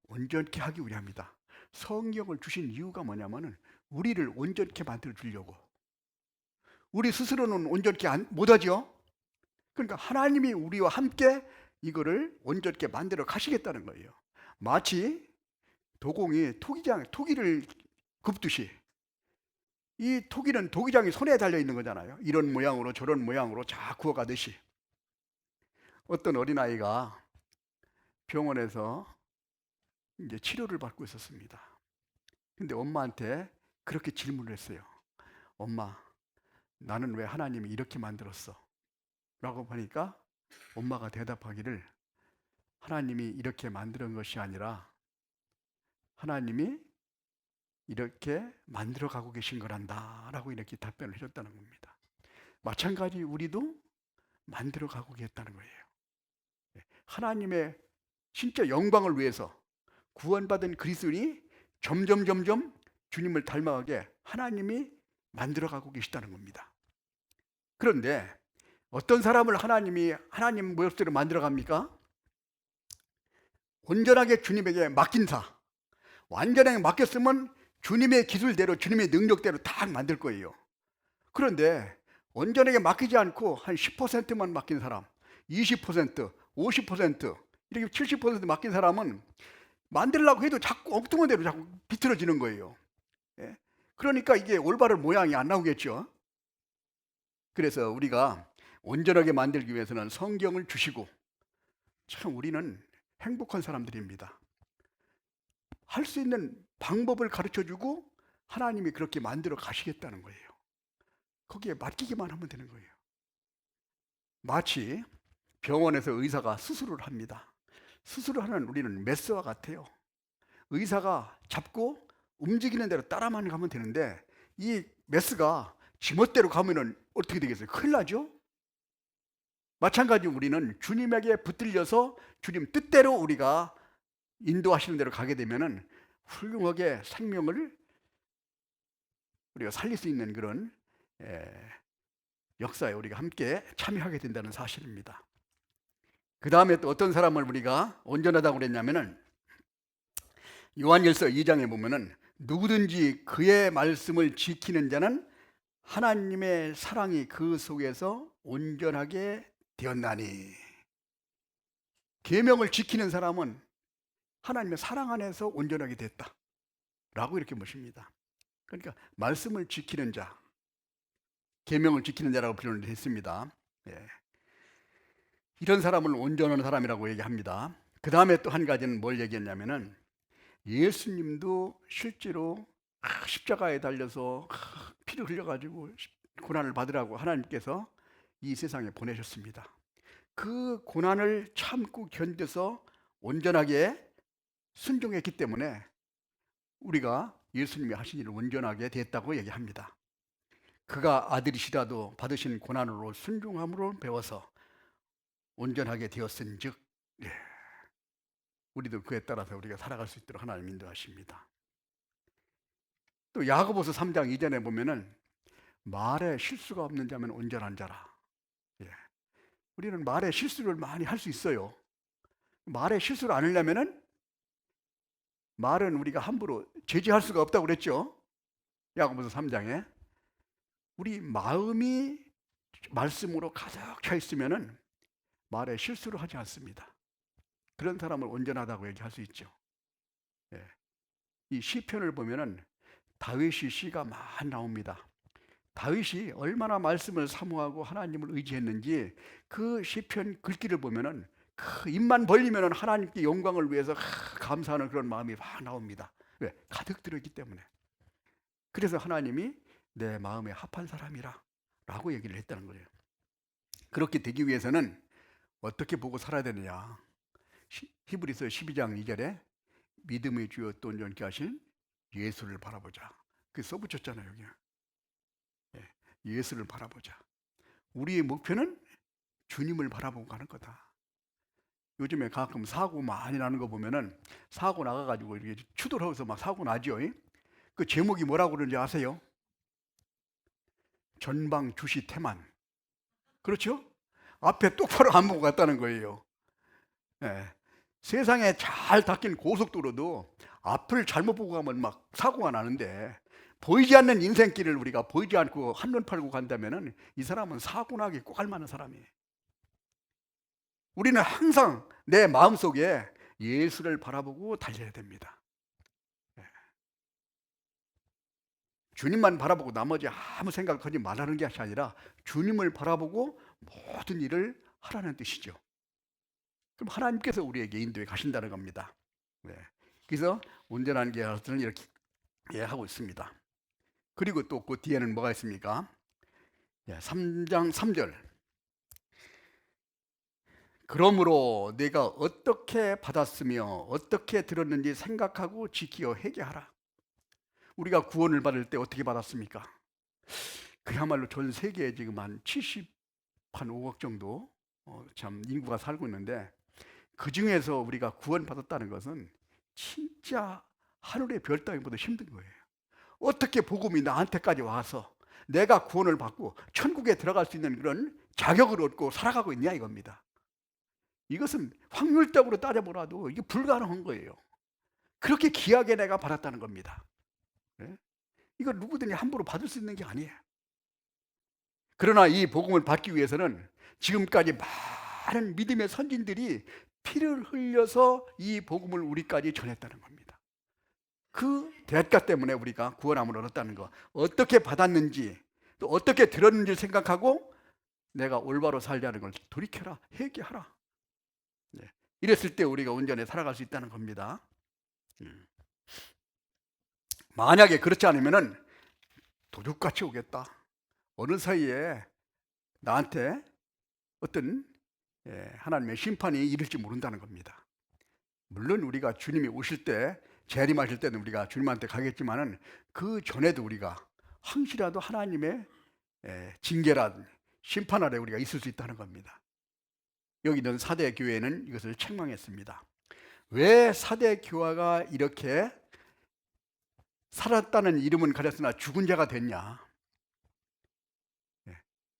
Speaker 1: 온전케 하기 위함이다. 성경을 주신 이유가 뭐냐면은 우리를 온전케 만들어 주려고. 우리 스스로는 온전케 못하죠. 그러니까 하나님이 우리와 함께 이거를 온전케 만들어 가시겠다는 거예요. 마치 도공이 토기를 굽듯이 이 토기는 도기장이 손에 달려 있는 거잖아요. 이런 모양으로 저런 모양으로 자 구워가듯이. 어떤 어린아이가 병원에서 이제 치료를 받고 있었습니다. 근데 엄마한테 그렇게 질문을 했어요. 엄마, 나는 왜 하나님이 이렇게 만들었어? 라고 하니까 엄마가 대답하기를 하나님이 이렇게 만드는 것이 아니라 하나님이 이렇게 만들어 가고 계신 거란다 라고 이렇게 답변을 해줬다는 겁니다. 마찬가지 우리도 만들어 가고 계셨다는 거예요. 하나님의 진짜 영광을 위해서 구원받은 그리스도인이 점점 주님을 닮아가게 하나님이 만들어 가고 계시다는 겁니다. 그런데 어떤 사람을 하나님이 하나님 모습대로 만들어 갑니까? 온전하게 주님에게 맡긴 자, 완전하게 맡겼으면 주님의 기술대로 주님의 능력대로 다 만들 거예요. 그런데 온전하게 맡기지 않고 한 10%만 맡긴 사람, 20%, 50%, 이렇게 70% 맡긴 사람은 만들려고 해도 자꾸 엉뚱한 대로 자꾸 비틀어지는 거예요. 예? 그러니까 이게 올바른 모양이 안 나오겠죠. 그래서 우리가 온전하게 만들기 위해서는 성경을 주시고, 참 우리는 행복한 사람들입니다. 할 수 있는 방법을 가르쳐 주고 하나님이 그렇게 만들어 가시겠다는 거예요. 거기에 맡기기만 하면 되는 거예요. 마치 병원에서 의사가 수술을 합니다. 수술을 하는 우리는 메스와 같아요. 의사가 잡고 움직이는 대로 따라만 가면 되는데, 이 메스가 지멋대로 가면은 어떻게 되겠어요? 큰일 나죠? 마찬가지로 우리는 주님에게 붙들려서 주님 뜻대로 우리가 인도하시는 대로 가게 되면은 훌륭하게 생명을 우리가 살릴 수 있는 그런 역사에 우리가 함께 참여하게 된다는 사실입니다. 그 다음에 또 어떤 사람을 우리가 온전하다고 그랬냐면은, 요한일서 2장에 보면은 누구든지 그의 말씀을 지키는 자는 하나님의 사랑이 그 속에서 온전하게 되었나니. 계명을 지키는 사람은 하나님의 사랑 안에서 온전하게 됐다 라고 이렇게 보십니다. 그러니까 말씀을 지키는 자, 계명을 지키는 자라고 표현을 했습니다. 예. 이런 사람을 온전한 사람이라고 얘기합니다. 그 다음에 또 한 가지는 뭘 얘기했냐면은, 예수님도 실제로 십자가에 달려서 피를 흘려가지고 고난을 받으라고 하나님께서 이 세상에 보내셨습니다. 그 고난을 참고 견뎌서 온전하게 순종했기 때문에 우리가 예수님이 하신 일을 온전하게 됐다고 얘기합니다. 그가 아들이시라도 받으신 고난으로 순종함으로 배워서 온전하게 되었은즉, 예, 우리도 그에 따라서 우리가 살아갈 수 있도록 하나님 인도하십니다. 또 야고보서 3장 2절에 보면은 말에 실수가 없는 자면 온전한 자라. 예. 우리는 말에 실수를 많이 할 수 있어요. 말에 실수를 안 하려면은, 말은 우리가 함부로 제지할 수가 없다고 그랬죠. 야고보서 3장에. 우리 마음이 말씀으로 가득 차 있으면은 말에 실수를 하지 않습니다. 그런 사람을 온전하다고 얘기할 수 있죠. 예. 이 시편을 보면은 다윗이 시가 많이 나옵니다. 다윗이 얼마나 말씀을 사모하고 하나님을 의지했는지 그 시편 글귀를 보면은 그 입만 벌리면은 하나님께 영광을 위해서 감사하는 그런 마음이 막 나옵니다. 왜? 가득 들어있기 때문에. 그래서 하나님이 내 마음에 합한 사람이라 라고 얘기를 했다는 거예요. 그렇게 되기 위해서는 어떻게 보고 살아야 되느냐. 히브리서 12장 2절에 믿음의 주여 또 온전케 하신 예수를 바라보자. 그 써붙였잖아요, 여기. 예, 예수를 바라보자. 우리의 목표는 주님을 바라보고 가는 거다. 요즘에 가끔 사고 많이 나는 거 보면은 사고 나가가지고 이렇게 추돌하고서 막 사고 나죠. 그 제목이 뭐라고 그러는지 아세요? 전방 주시 태만. 그렇죠? 앞에 똑바로 안 보고 갔다는 거예요. 예. 세상에 잘 닦인 고속도로도 앞을 잘못 보고 가면 막 사고가 나는데, 보이지 않는 인생길을 우리가 보이지 않고 한눈 팔고 간다면은 이 사람은 사고 나기 꼭 알만한 사람이에요. 우리는 항상 내 마음속에 예수를 바라보고 달려야 됩니다. 예. 주님만 바라보고 나머지 아무 생각하지 말라는 게 아니라 주님을 바라보고 모든 일을 하라는 뜻이죠. 그럼 하나님께서 우리에게 인도해 가신다는 겁니다. 네. 그래서 온전한 계약서는 이렇게 하고 있습니다. 그리고 또 그 뒤에는 뭐가 있습니까? 3장 3절. 그러므로 내가 어떻게 받았으며 어떻게 들었는지 생각하고 지키어 회개하라. 우리가 구원을 받을 때 어떻게 받았습니까? 그야말로 전 세계에 지금 한 5억 정도 참 인구가 살고 있는데, 그 중에서 우리가 구원받았다는 것은 진짜 하늘의 별 따위보다 힘든 거예요. 어떻게 복음이 나한테까지 와서 내가 구원을 받고 천국에 들어갈 수 있는 그런 자격을 얻고 살아가고 있냐 이겁니다. 이것은 확률적으로 따져보라도 이게 불가능한 거예요. 그렇게 귀하게 내가 받았다는 겁니다. 네? 이거 누구든지 함부로 받을 수 있는 게 아니에요. 그러나 이 복음을 받기 위해서는 지금까지 많은 믿음의 선진들이 피를 흘려서 이 복음을 우리까지 전했다는 겁니다. 그 대가 때문에 우리가 구원함을 얻었다는 거, 어떻게 받았는지 또 어떻게 들었는지 생각하고 내가 올바로 살자는 걸 돌이켜라, 회개하라. 네. 이랬을 때 우리가 온전히 살아갈 수 있다는 겁니다. 만약에 그렇지 않으면은 도둑같이 오겠다. 어느 사이에 나한테 어떤 하나님의 심판이 이를지 모른다는 겁니다. 물론 우리가 주님이 오실 때, 재림하실 때는 우리가 주님한테 가겠지만은 그 전에도 우리가 항시라도 하나님의 징계란 심판 아래 우리가 있을 수 있다는 겁니다. 여기 있는 사대 교회는 이것을 책망했습니다. 왜 사대 교회가 이렇게 살았다는 이름은 가졌으나 죽은 자가 됐냐?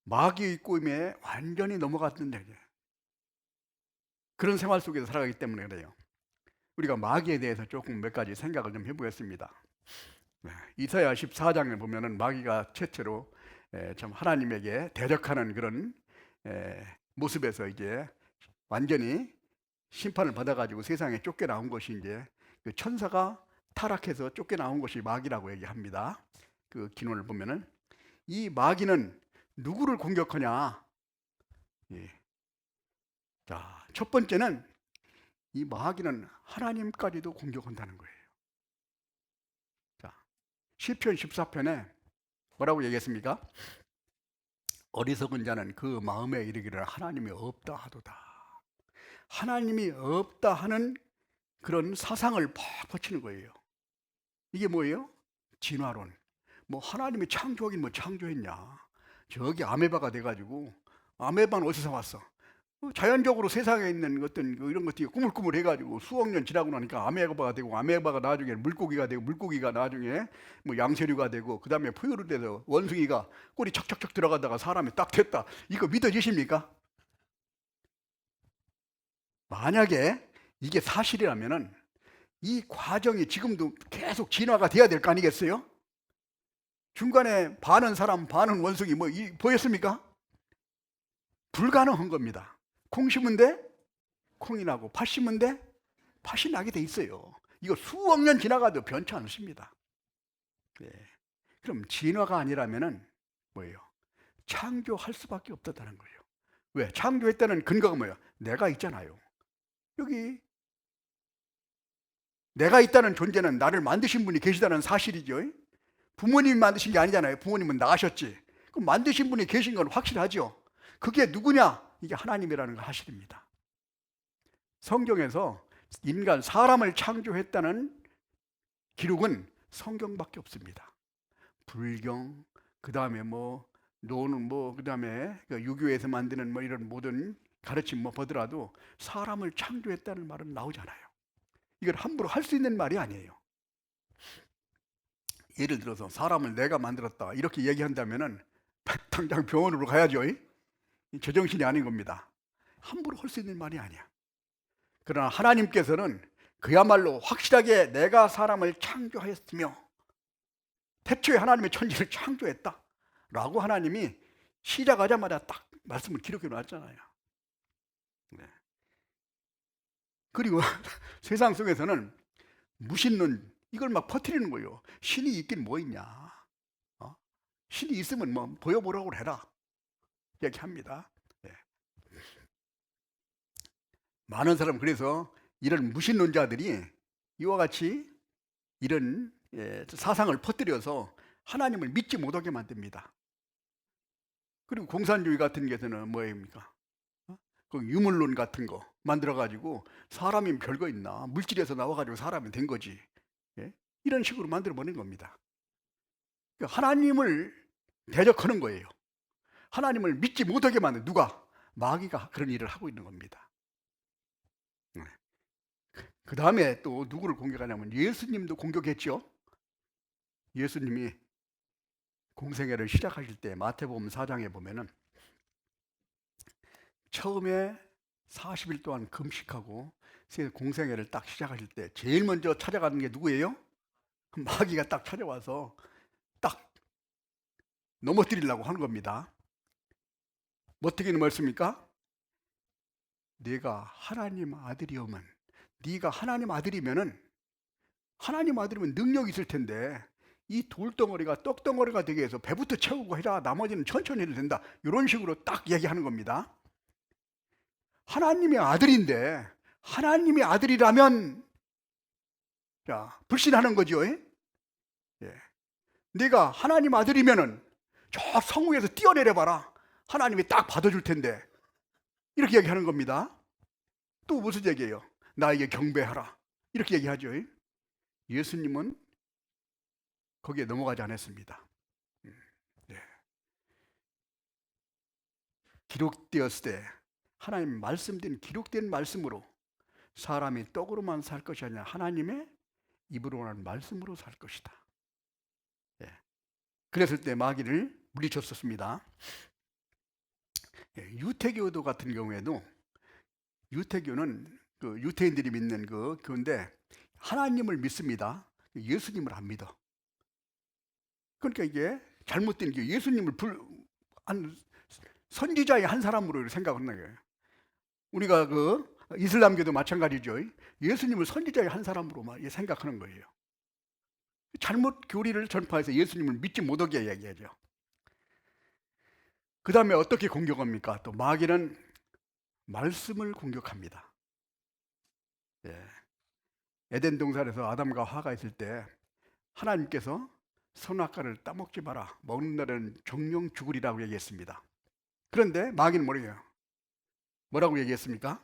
Speaker 1: 마귀의 꿈에 완전히 넘어갔는데 그런 생활 속에서 살아가기 때문에 그래요. 우리가 마귀에 대해서 조금 몇 가지 생각을 좀 해보겠습니다. 이사야 14장에 보면은 마귀가 최초로 참 하나님에게 대적하는 그런 모습에서 이제 완전히 심판을 받아가지고 세상에 쫓겨나온 것이 이제 그 천사가 타락해서 쫓겨나온 것이 마귀라고 얘기합니다. 그 기론을 보면은 이 마귀는 누구를 공격하냐? 자, 첫 번째는 이 마귀는 하나님까지도 공격한다는 거예요. 자, 시편 14편에 뭐라고 얘기했습니까? 어리석은 자는 그 마음에 이르기를 하나님이 없다 하도다. 하나님이 없다 하는 그런 사상을 팍 퍼치는 거예요. 이게 뭐예요? 진화론. 뭐 하나님이 창조하긴 뭐 창조했냐? 저기 아메바가 돼가지고, 아메바는 어디서 왔어? 자연적으로 세상에 있는 어떤 이런 것들이 꾸물꾸물 해가지고 수억 년 지나고 나니까 아메바가 되고, 아메바가 나중에 물고기가 되고, 물고기가 나중에 뭐 양세류가 되고, 그 다음에 포유류 돼서 원숭이가 꼬리 척척척 들어가다가 사람이 딱 됐다. 이거 믿어지십니까? 만약에 이게 사실이라면은 이 과정이 지금도 계속 진화가 돼야 될 거 아니겠어요? 중간에 반은 사람, 반은 원숭이 뭐 보였습니까? 불가능한 겁니다. 콩 심은 데 콩이 나고 팥 심은 데 팥이 나게 돼 있어요. 이거 수억 년 지나가도 변치 않습니다. 네. 그럼 진화가 아니라면은 뭐예요? 창조할 수밖에 없다는 거예요. 왜? 창조했다는 근거가 뭐예요? 내가 있잖아요. 여기 내가 있다는 존재는 나를 만드신 분이 계시다는 사실이죠. 부모님이 만드신 게 아니잖아요. 부모님은 나으셨지. 그럼 만드신 분이 계신 건 확실하죠. 그게 누구냐? 이게 하나님이라는 거 사실입니다. 성경에서 인간, 사람을 창조했다는 기록은 성경밖에 없습니다. 불경, 그 다음에 뭐 노는 뭐, 그 다음에 유교에서 만드는 뭐 이런 모든 가르침 뭐 보더라도 사람을 창조했다는 말은 나오잖아요. 이걸 함부로 할 수 있는 말이 아니에요. 예를 들어서 사람을 내가 만들었다 이렇게 얘기한다면은 당장 병원으로 가야죠. 제정신이 아닌 겁니다. 함부로 할 수 있는 말이 아니야. 그러나 하나님께서는 그야말로 확실하게 내가 사람을 창조하였으며 태초에 하나님의 천지를 창조했다 라고 하나님이 시작하자마자 딱 말씀을 기록해 놨잖아요. 네. 그리고 세상 속에서는 무신론 이걸 막 퍼뜨리는 거예요. 신이 있긴 뭐 있냐? 신이 있으면 뭐 보여보라고 해라 얘기합니다. 네. 많은 사람 그래서 이런 무신론자들이 이와 같이 이런 사상을 퍼뜨려서 하나님을 믿지 못하게 만듭니다. 그리고 공산주의 같은 것에는 뭐입니까? 그 유물론 같은 거 만들어가지고 사람이 별거 있나? 물질에서 나와가지고 사람이 된 거지. 예? 이런 식으로 만들어버린 겁니다. 그러니까 하나님을 대적하는 거예요. 하나님을 믿지 못하게 만든 누가? 마귀가 그런 일을 하고 있는 겁니다. 그 다음에 또 누구를 공격하냐면 예수님도 공격했죠. 예수님이 공생애를 시작하실 때 마태복음 4장에 보면은 처음에 40일 동안 금식하고 공생애를 딱 시작하실 때 제일 먼저 찾아가는 게 누구예요? 마귀가 딱 찾아와서 딱 넘어뜨리려고 하는 겁니다. 어떻게 말씀입니까? 네가 하나님 아들이오면, 네가 하나님 아들이면은, 하나님 아들이면 능력이 있을 텐데 이 돌덩어리가 떡덩어리가 되게 해서 배부터 채우고 해라, 나머지는 천천히 해도 된다, 이런 식으로 딱 얘기하는 겁니다. 하나님의 아들인데, 하나님의 아들이라면 자 불신하는 거죠. 예? 네가 하나님 아들이면은 저 성우에서 뛰어내려 봐라, 하나님이 딱 받아줄 텐데, 이렇게 얘기하는 겁니다. 또 무슨 얘기예요? 나에게 경배하라, 이렇게 얘기하죠. 예수님은 거기에 넘어가지 않았습니다. 네. 기록되었을 때, 하나님 말씀된 기록된 말씀으로 사람이 떡으로만 살 것이 아니라 하나님의 입으로 나는 말씀으로 살 것이다. 예. 그랬을 때 마귀를 물리쳤었습니다. 예. 유태교도 같은 경우에도, 유태교는 그 유태인들이 믿는 그 교인데 하나님을 믿습니다. 예수님을 안 믿어. 그러니까 이게 잘못된 게, 예수님을 한 선지자의 한 사람으로 생각하는 거예요. 우리가 그 이슬람교도 마찬가지죠. 예수님을 선지자의 한 사람으로 생각하는 거예요. 잘못 교리를 전파해서 예수님을 믿지 못하게 얘기하죠. 그 다음에 어떻게 공격합니까? 또 마귀는 말씀을 공격합니다. 예. 에덴 동산에서 아담과 하가 있을 때 하나님께서 선악과를 따먹지 마라, 먹는 날은 정령 죽으리라고 얘기했습니다. 그런데 마귀는 뭐라고 얘기했습니까?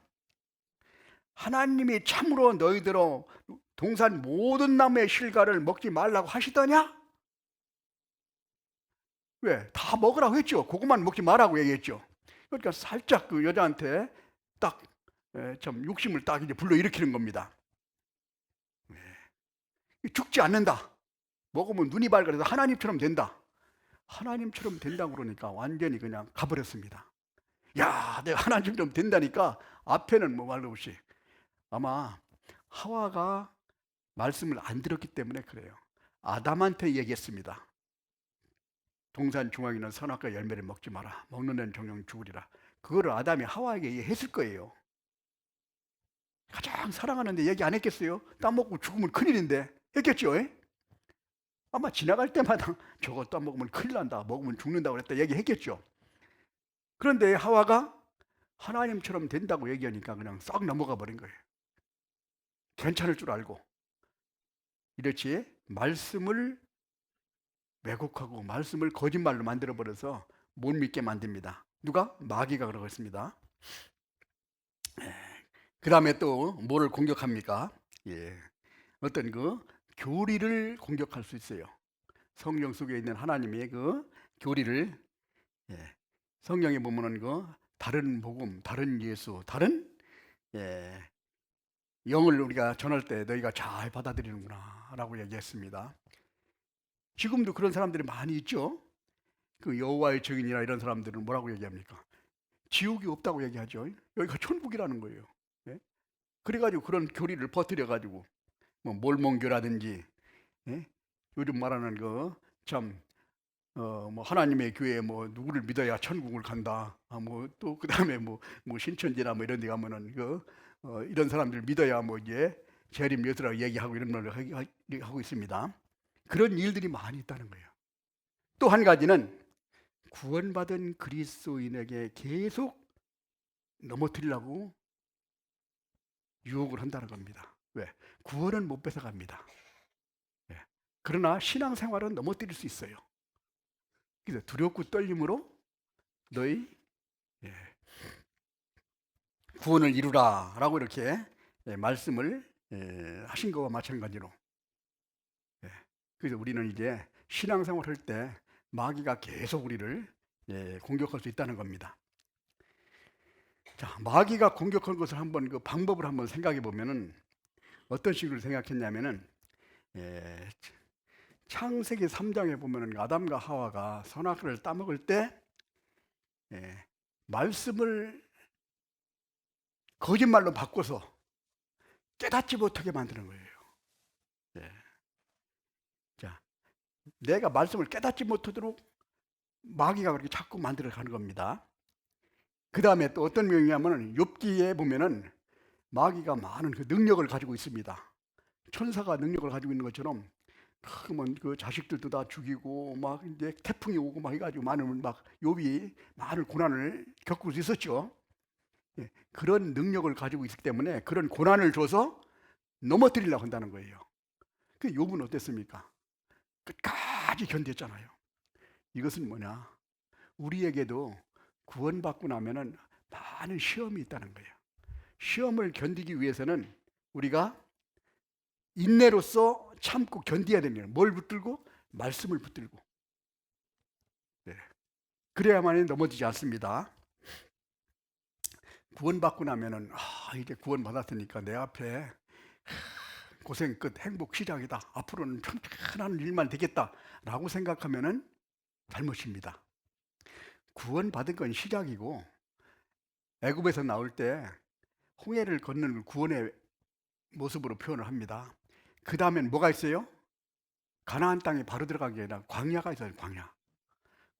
Speaker 1: 하나님이 참으로 너희들로 동산 모든 나무의 실과를 먹지 말라고 하시더냐? 왜? 다 먹으라고 했죠. 그것만 먹지 말라고 얘기했죠. 그러니까 살짝 그 여자한테 딱 좀 욕심을 딱 이제 불러일으키는 겁니다. 죽지 않는다, 먹으면 눈이 밝아서 하나님처럼 된다, 하나님처럼 된다고 그러니까 완전히 그냥 가버렸습니다. 야, 내가 하나님처럼 된다니까 앞에는 뭐 말도 없이. 아마 하와가 말씀을 안 들었기 때문에 그래요. 아담한테 얘기했습니다. 동산 중앙에 있는 선악과 열매를 먹지 마라, 먹는 데는 정령 죽으리라. 그거를 아담이 하와에게 얘기했을 거예요. 가장 사랑하는데 얘기 안 했겠어요? 따먹고 죽으면 큰일인데 했겠죠? 아마 지나갈 때마다 저거 따먹으면 큰일 난다, 먹으면 죽는다고 그랬다 얘기했겠죠. 그런데 하와가 하나님처럼 된다고 얘기하니까 그냥 싹 넘어가 버린 거예요. 괜찮을 줄 알고. 이렇지 말씀을 왜곡하고 말씀을 거짓말로 만들어버려서 못 믿게 만듭니다. 누가? 마귀가 그러고 있습니다. 그 다음에 또 뭐를 공격합니까? 어떤 그 교리를 공격할 수 있어요. 성경 속에 있는 하나님의 그 교리를, 성경에 보면은 그 다른 복음, 다른 예수, 다른 영을 우리가 전할 때 너희가 잘 받아들이는구나 라고 얘기했습니다. 지금도 그런 사람들이 많이 있죠. 그 여호와의 증인이나 이런 사람들은 뭐라고 얘기합니까? 지옥이 없다고 얘기하죠. 여기가 천국이라는 거예요. 그래가지고 그런 교리를 퍼뜨려가지고 뭐 몰몬교라든지, 요즘 말하는 뭐 하나님의 교회 뭐 누구를 믿어야 천국을 간다, 뭐 또 그 다음에 뭐 신천지나 뭐 이런 데 가면은 이런 사람들 믿어야 뭐 이제 재림 예수라고 얘기하고 이런 말을 하고 있습니다. 그런 일들이 많이 있다는 거예요. 또 한 가지는 구원받은 그리스도인에게 계속 넘어뜨리려고 유혹을 한다는 겁니다. 왜? 구원은 못 뺏어갑니다. 그러나 신앙생활은 넘어뜨릴 수 있어요. 그래서 두렵고 떨림으로 너희 구원을 이루라 라고 이렇게 말씀을 하신 것과 마찬가지로, 그래서 우리는 이제 신앙생활 할 때 마귀가 계속 우리를 공격할 수 있다는 겁니다. 자, 마귀가 공격한 것을 한번 그 방법을 한번 생각해 보면은 어떤 식으로 생각했냐면은, 창세기 3장에 보면은 아담과 하와가 선악과를 따먹을 때 말씀을 거짓말로 바꿔서 깨닫지 못하게 만드는 거예요. 자, 내가 말씀을 깨닫지 못하도록 마귀가 그렇게 자꾸 만들어 가는 겁니다. 그 다음에 또 어떤 명이냐면 욥기에 보면은 마귀가 많은 그 능력을 가지고 있습니다. 천사가 능력을 가지고 있는 것처럼 그러면 그 자식들도 다 죽이고 막 이제 태풍이 오고 막 해가지고 많은 막 욥이 많은 고난을 겪을 수 있었죠. 예, 그런 능력을 가지고 있기 때문에 그런 고난을 줘서 넘어뜨리려고 한다는 거예요. 그 욥은 어땠습니까? 끝까지 견뎠잖아요. 이것은 뭐냐? 우리에게도 구원받고 나면은 많은 시험이 있다는 거예요. 시험을 견디기 위해서는 우리가 인내로서 참고 견뎌야 되는 거예요. 뭘 붙들고? 말씀을 붙들고. 네. 그래야만 넘어지지 않습니다. 구원받고 나면은 이제 구원받았으니까 내 앞에 고생 끝 행복 시작이다. 앞으로는 평탄한 일만 되겠다라고 생각하면은 잘못입니다. 구원받은 건 시작이고 애굽에서 나올 때 홍해를 건너는 구원의 모습으로 표현을 합니다. 그 다음엔 뭐가 있어요? 가나안 땅에 바로 들어가기 아니라 광야가 있어요.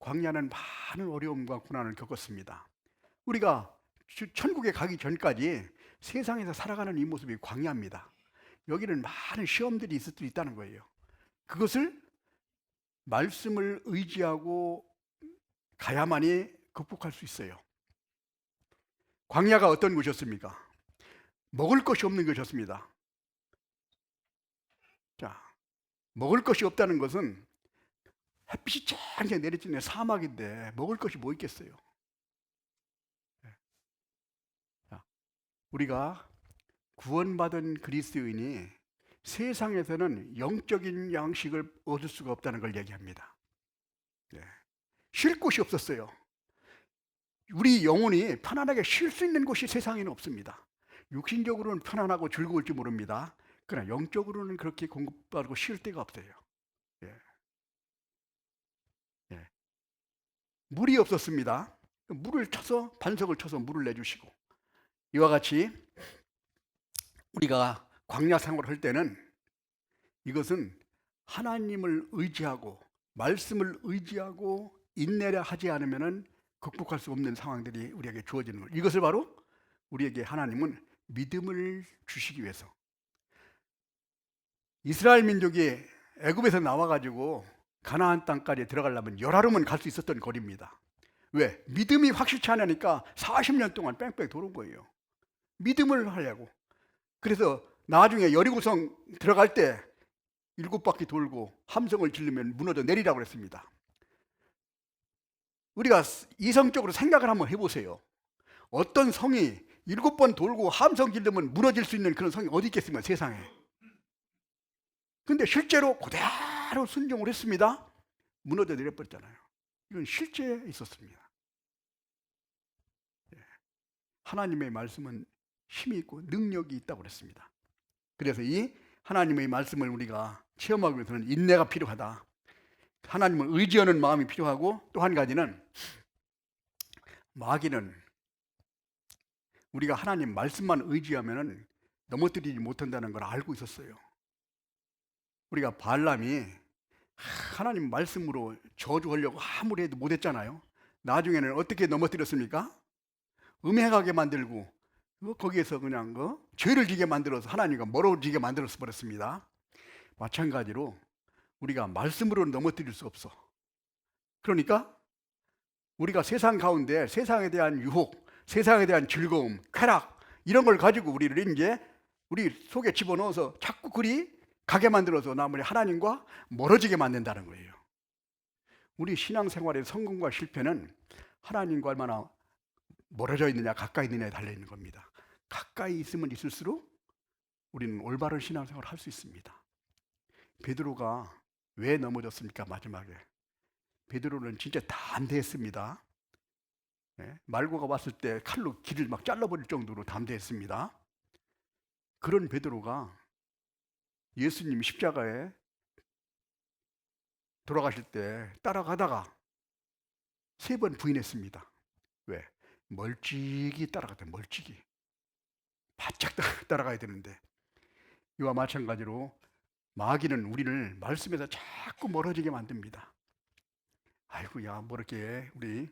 Speaker 1: 광야는 많은 어려움과 고난을 겪었습니다. 우리가 천국에 가기 전까지 세상에서 살아가는 이 모습이 광야입니다. 여기는 많은 시험들이 있을 수 있다는 거예요. 그것을 말씀을 의지하고 가야만이 극복할 수 있어요. 광야가 어떤 곳이었습니까? 먹을 것이 없는 것이었습니다. 자, 먹을 것이 없다는 것은 햇빛이 쨍쨍 내리쬐는 사막인데 먹을 것이 뭐 있겠어요? 자, 우리가 구원받은 그리스도인이 세상에서는 영적인 양식을 얻을 수가 없다는 걸 얘기합니다. 네. 쉴 곳이 없었어요. 우리 영혼이 편안하게 쉴 수 있는 곳이 세상에는 없습니다. 육신적으로는 편안하고 즐거울지 모릅니다. 그러나 영적으로는 그렇게 공급받고 쉴 데가 없어요. 예. 예. 물이 없었습니다. 물을 쳐서 반석을 쳐서 물을 내주시고 이와 같이 우리가 광야 생활을 할 때는 이것은 하나님을 의지하고 말씀을 의지하고 인내를 하지 않으면 극복할 수 없는 상황들이 우리에게 주어지는 거예요. 이것을 바로 우리에게 하나님은 믿음을 주시기 위해서 이스라엘 민족이 애굽에서 나와가지고 가나안 땅까지 들어가려면 열아름은 갈 수 있었던 거리입니다. 왜? 믿음이 확실치 않으니까 40년 동안 뺑뺑 도는 거예요. 믿음을 하려고. 그래서 나중에 여리고성 들어갈 때 7바퀴 돌고 함성을 지르면 무너져 내리라고 그랬습니다. 우리가 이성적으로 생각을 한번 해보세요. 어떤 성이 7번 돌고 함성 지르면 무너질 수 있는 그런 성이 어디 있겠습니까, 세상에. 근데 실제로 그대로 순종을 했습니다. 무너져 내려버렸잖아요. 이건 실제에 있었습니다. 하나님의 말씀은 힘이 있고 능력이 있다고 그랬습니다. 그래서 이 하나님의 말씀을 우리가 체험하기 위해서는 인내가 필요하다. 하나님을 의지하는 마음이 필요하고 또 한 가지는 마귀는 우리가 하나님 말씀만 의지하면 넘어뜨리지 못한다는 걸 알고 있었어요. 우리가 발람이 하나님 말씀으로 저주하려고 아무리 해도 못했잖아요. 나중에는 어떻게 넘어뜨렸습니까? 음행하게 만들고 거기에서 그냥 죄를 지게 만들어서 하나님과 멀어지게 만들어서 버렸습니다. 마찬가지로 우리가 말씀으로는 넘어뜨릴 수 없어. 그러니까 우리가 세상 가운데 세상에 대한 유혹, 세상에 대한 즐거움, 쾌락 이런 걸 가지고 우리를 이제 우리 속에 집어넣어서 자꾸 그리 가게 만들어서 나머지 하나님과 멀어지게 만든다는 거예요. 우리 신앙생활의 성공과 실패는 하나님과 얼마나 멀어져 있느냐 가까이 있느냐에 달려있는 겁니다. 가까이 있으면 있을수록 우리는 올바른 신앙생활을 할 수 있습니다. 베드로가 왜 넘어졌습니까? 마지막에 베드로는 진짜 담대했습니다. 말고가 왔을 때 칼로 길을 막 잘라버릴 정도로 담대했습니다. 그런 베드로가 예수님 십자가에 돌아가실 때 따라가다가 3번 부인했습니다. 왜? 멀찍이 따라갔다. 멀찍이 바짝 따라가야 되는데 이와 마찬가지로 마귀는 우리를 말씀에서 자꾸 멀어지게 만듭니다. 아이고 야 뭐 이렇게 우리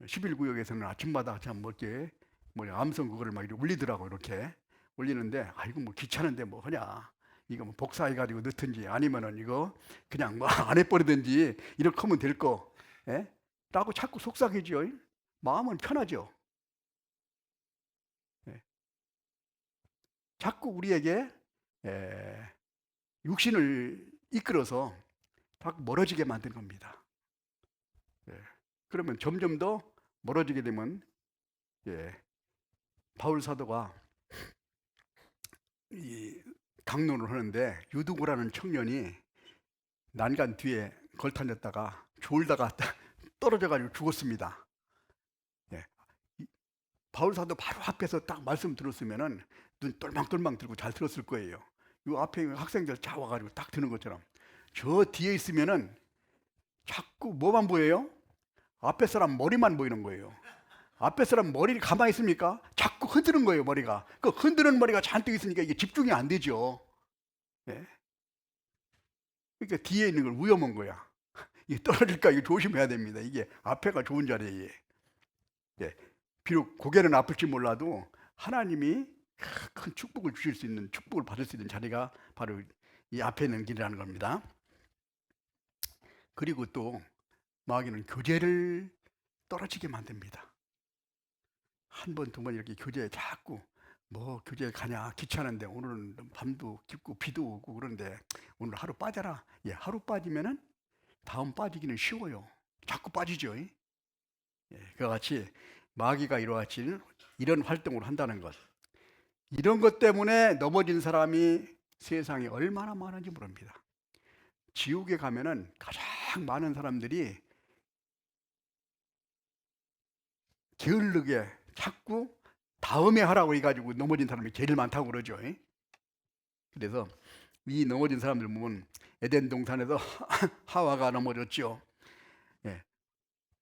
Speaker 1: 11구역에서는 아침마다 참 뭐게 암송 그거를 막 이렇게 울리더라고. 이렇게 울리는데 이거 뭐 귀찮은데 뭐 하냐, 이거 뭐 복사해가지고 넣든지 아니면은 이거 그냥 뭐 안 해버리든지 이렇게 하면 될 거, 예? 라고 자꾸 속삭이죠. 마음은 편하죠. 예. 자꾸 우리에게 육신을 이끌어서 자꾸 멀어지게 만든 겁니다. 예. 그러면 점점 더 멀어지게 되면, 바울 사도가 이 강론을 하는데 유두고라는 청년이 난간 뒤에 걸터졌다가 졸다가 떨어져 가지고 죽었습니다. 예. 바울 사도 바로 앞에서 딱 말씀 들었으면은 눈 똘망똘망 들고 잘 들었을 거예요. 이 앞에 있는 학생들 자 와가지고 딱 드는 것처럼. 저 뒤에 있으면은 자꾸 뭐만 보여요? 앞에 사람 머리만 보이는 거예요. 앞에 사람 머리를 가만히 있습니까? 자꾸 흔드는 거예요, 머리가. 그 흔드는 머리가 잔뜩 있으니까 이게 집중이 안 되죠. 예? 그러니까 뒤에 있는 걸 위험한 거야. 이게 떨어질까 이거 조심해야 됩니다. 이게 앞에가 좋은 자리에. 예. 비록 고개는 아플지 몰라도 하나님이 큰 축복을 주실 수 있는, 축복을 받을 수 있는 자리가 바로 이 앞에 있는 길이라는 겁니다. 그리고 또 마귀는 교제를 떨어지게 만듭니다. 한 번, 두 번 이렇게 교제에 자꾸 뭐 교제 가냐, 귀찮은데 오늘은 밤도 깊고 비도 오고 그런데 오늘 하루 빠져라. 예, 하루 빠지면은 다음 빠지기는 쉬워요. 자꾸 빠지죠. 예, 그와 같이 마귀가 이러같이 이런 활동을 한다는 것, 이런 것 때문에 넘어진 사람이 세상에 얼마나 많은지 모릅니다. 지옥에 가면은 가장 많은 사람들이 게을르게 자꾸 다음에 하라고 해가지고 넘어진 사람이 제일 많다고 그러죠. 그래서 이 넘어진 사람들 보면 에덴 동산에서 하와가 넘어졌죠.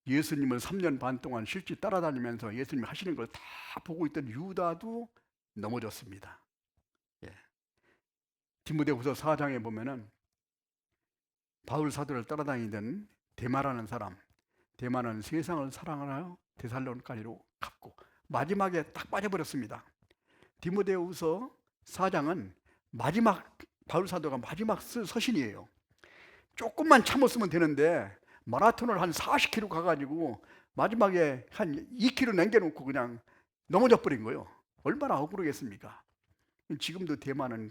Speaker 1: 예수님을 3년 반 동안 실제 따라다니면서 예수님이 하시는 걸 다 보고 있던 유다도 넘어졌습니다. 디모데후서 4장에 보면은 바울 사도를 따라다니던 데마라는 사람, 데마는 세상을 사랑하여 데살로니가로 갔고 마지막에 딱 빠져버렸습니다. 디모데후서 4장은 마지막, 바울 사도가 마지막 서신이에요. 조금만 참았으면 되는데 마라톤을 한 40km 가가지고 마지막에 한 2km 남겨놓고 그냥 넘어져 버린 거예요. 얼마나 억울하겠습니까? 지금도 대만은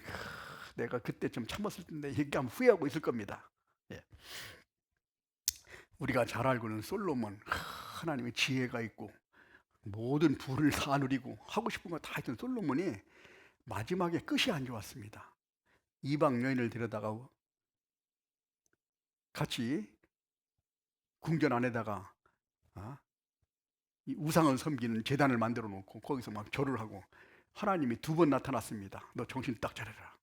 Speaker 1: 내가 그때 좀 참았을 텐데 얘기하면 후회하고 있을 겁니다. 우리가 잘 알고 있는 솔로몬, 하나님의 지혜가 있고 모든 부를 다 누리고 하고 싶은 거 다 했던 솔로몬이 마지막에 끝이 안 좋았습니다. 이방 여인을 데려다가 같이 궁전 안에다가 이 우상을 섬기는 제단을 만들어 놓고 거기서 막 절을 하고 하나님이 2번 나타났습니다. 너 정신 딱 차려라.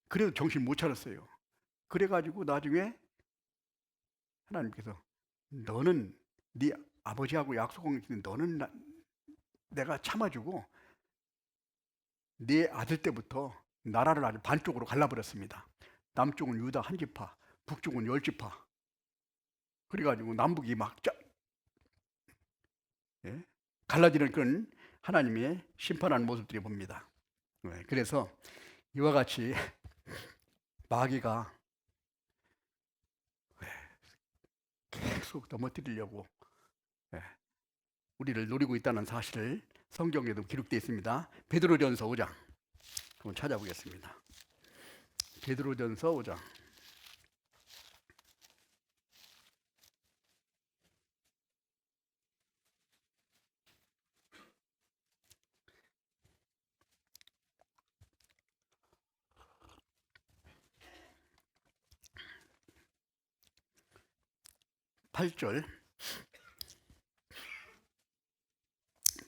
Speaker 1: 그래도 정신 못 차렸어요. 그래가지고 나중에 하나님께서 너는 네 아버지하고 약속한 게 너는 내가 참아주고 네 아들 때부터 나라를 아주 반쪽으로 갈라버렸습니다. 남쪽은 유다 한 지파, 북쪽은 10지파. 그래가지고 남북이 막 갈라지는 그런 하나님의 심판하는 모습들이 봅니다. 그래서 이와 같이 마귀가 계속 넘어뜨리려고 우리를 노리고 있다는 사실을 성경에도 기록되어 있습니다. 베드로전서 5장 한번 찾아보겠습니다. 베드로전서 5장 8절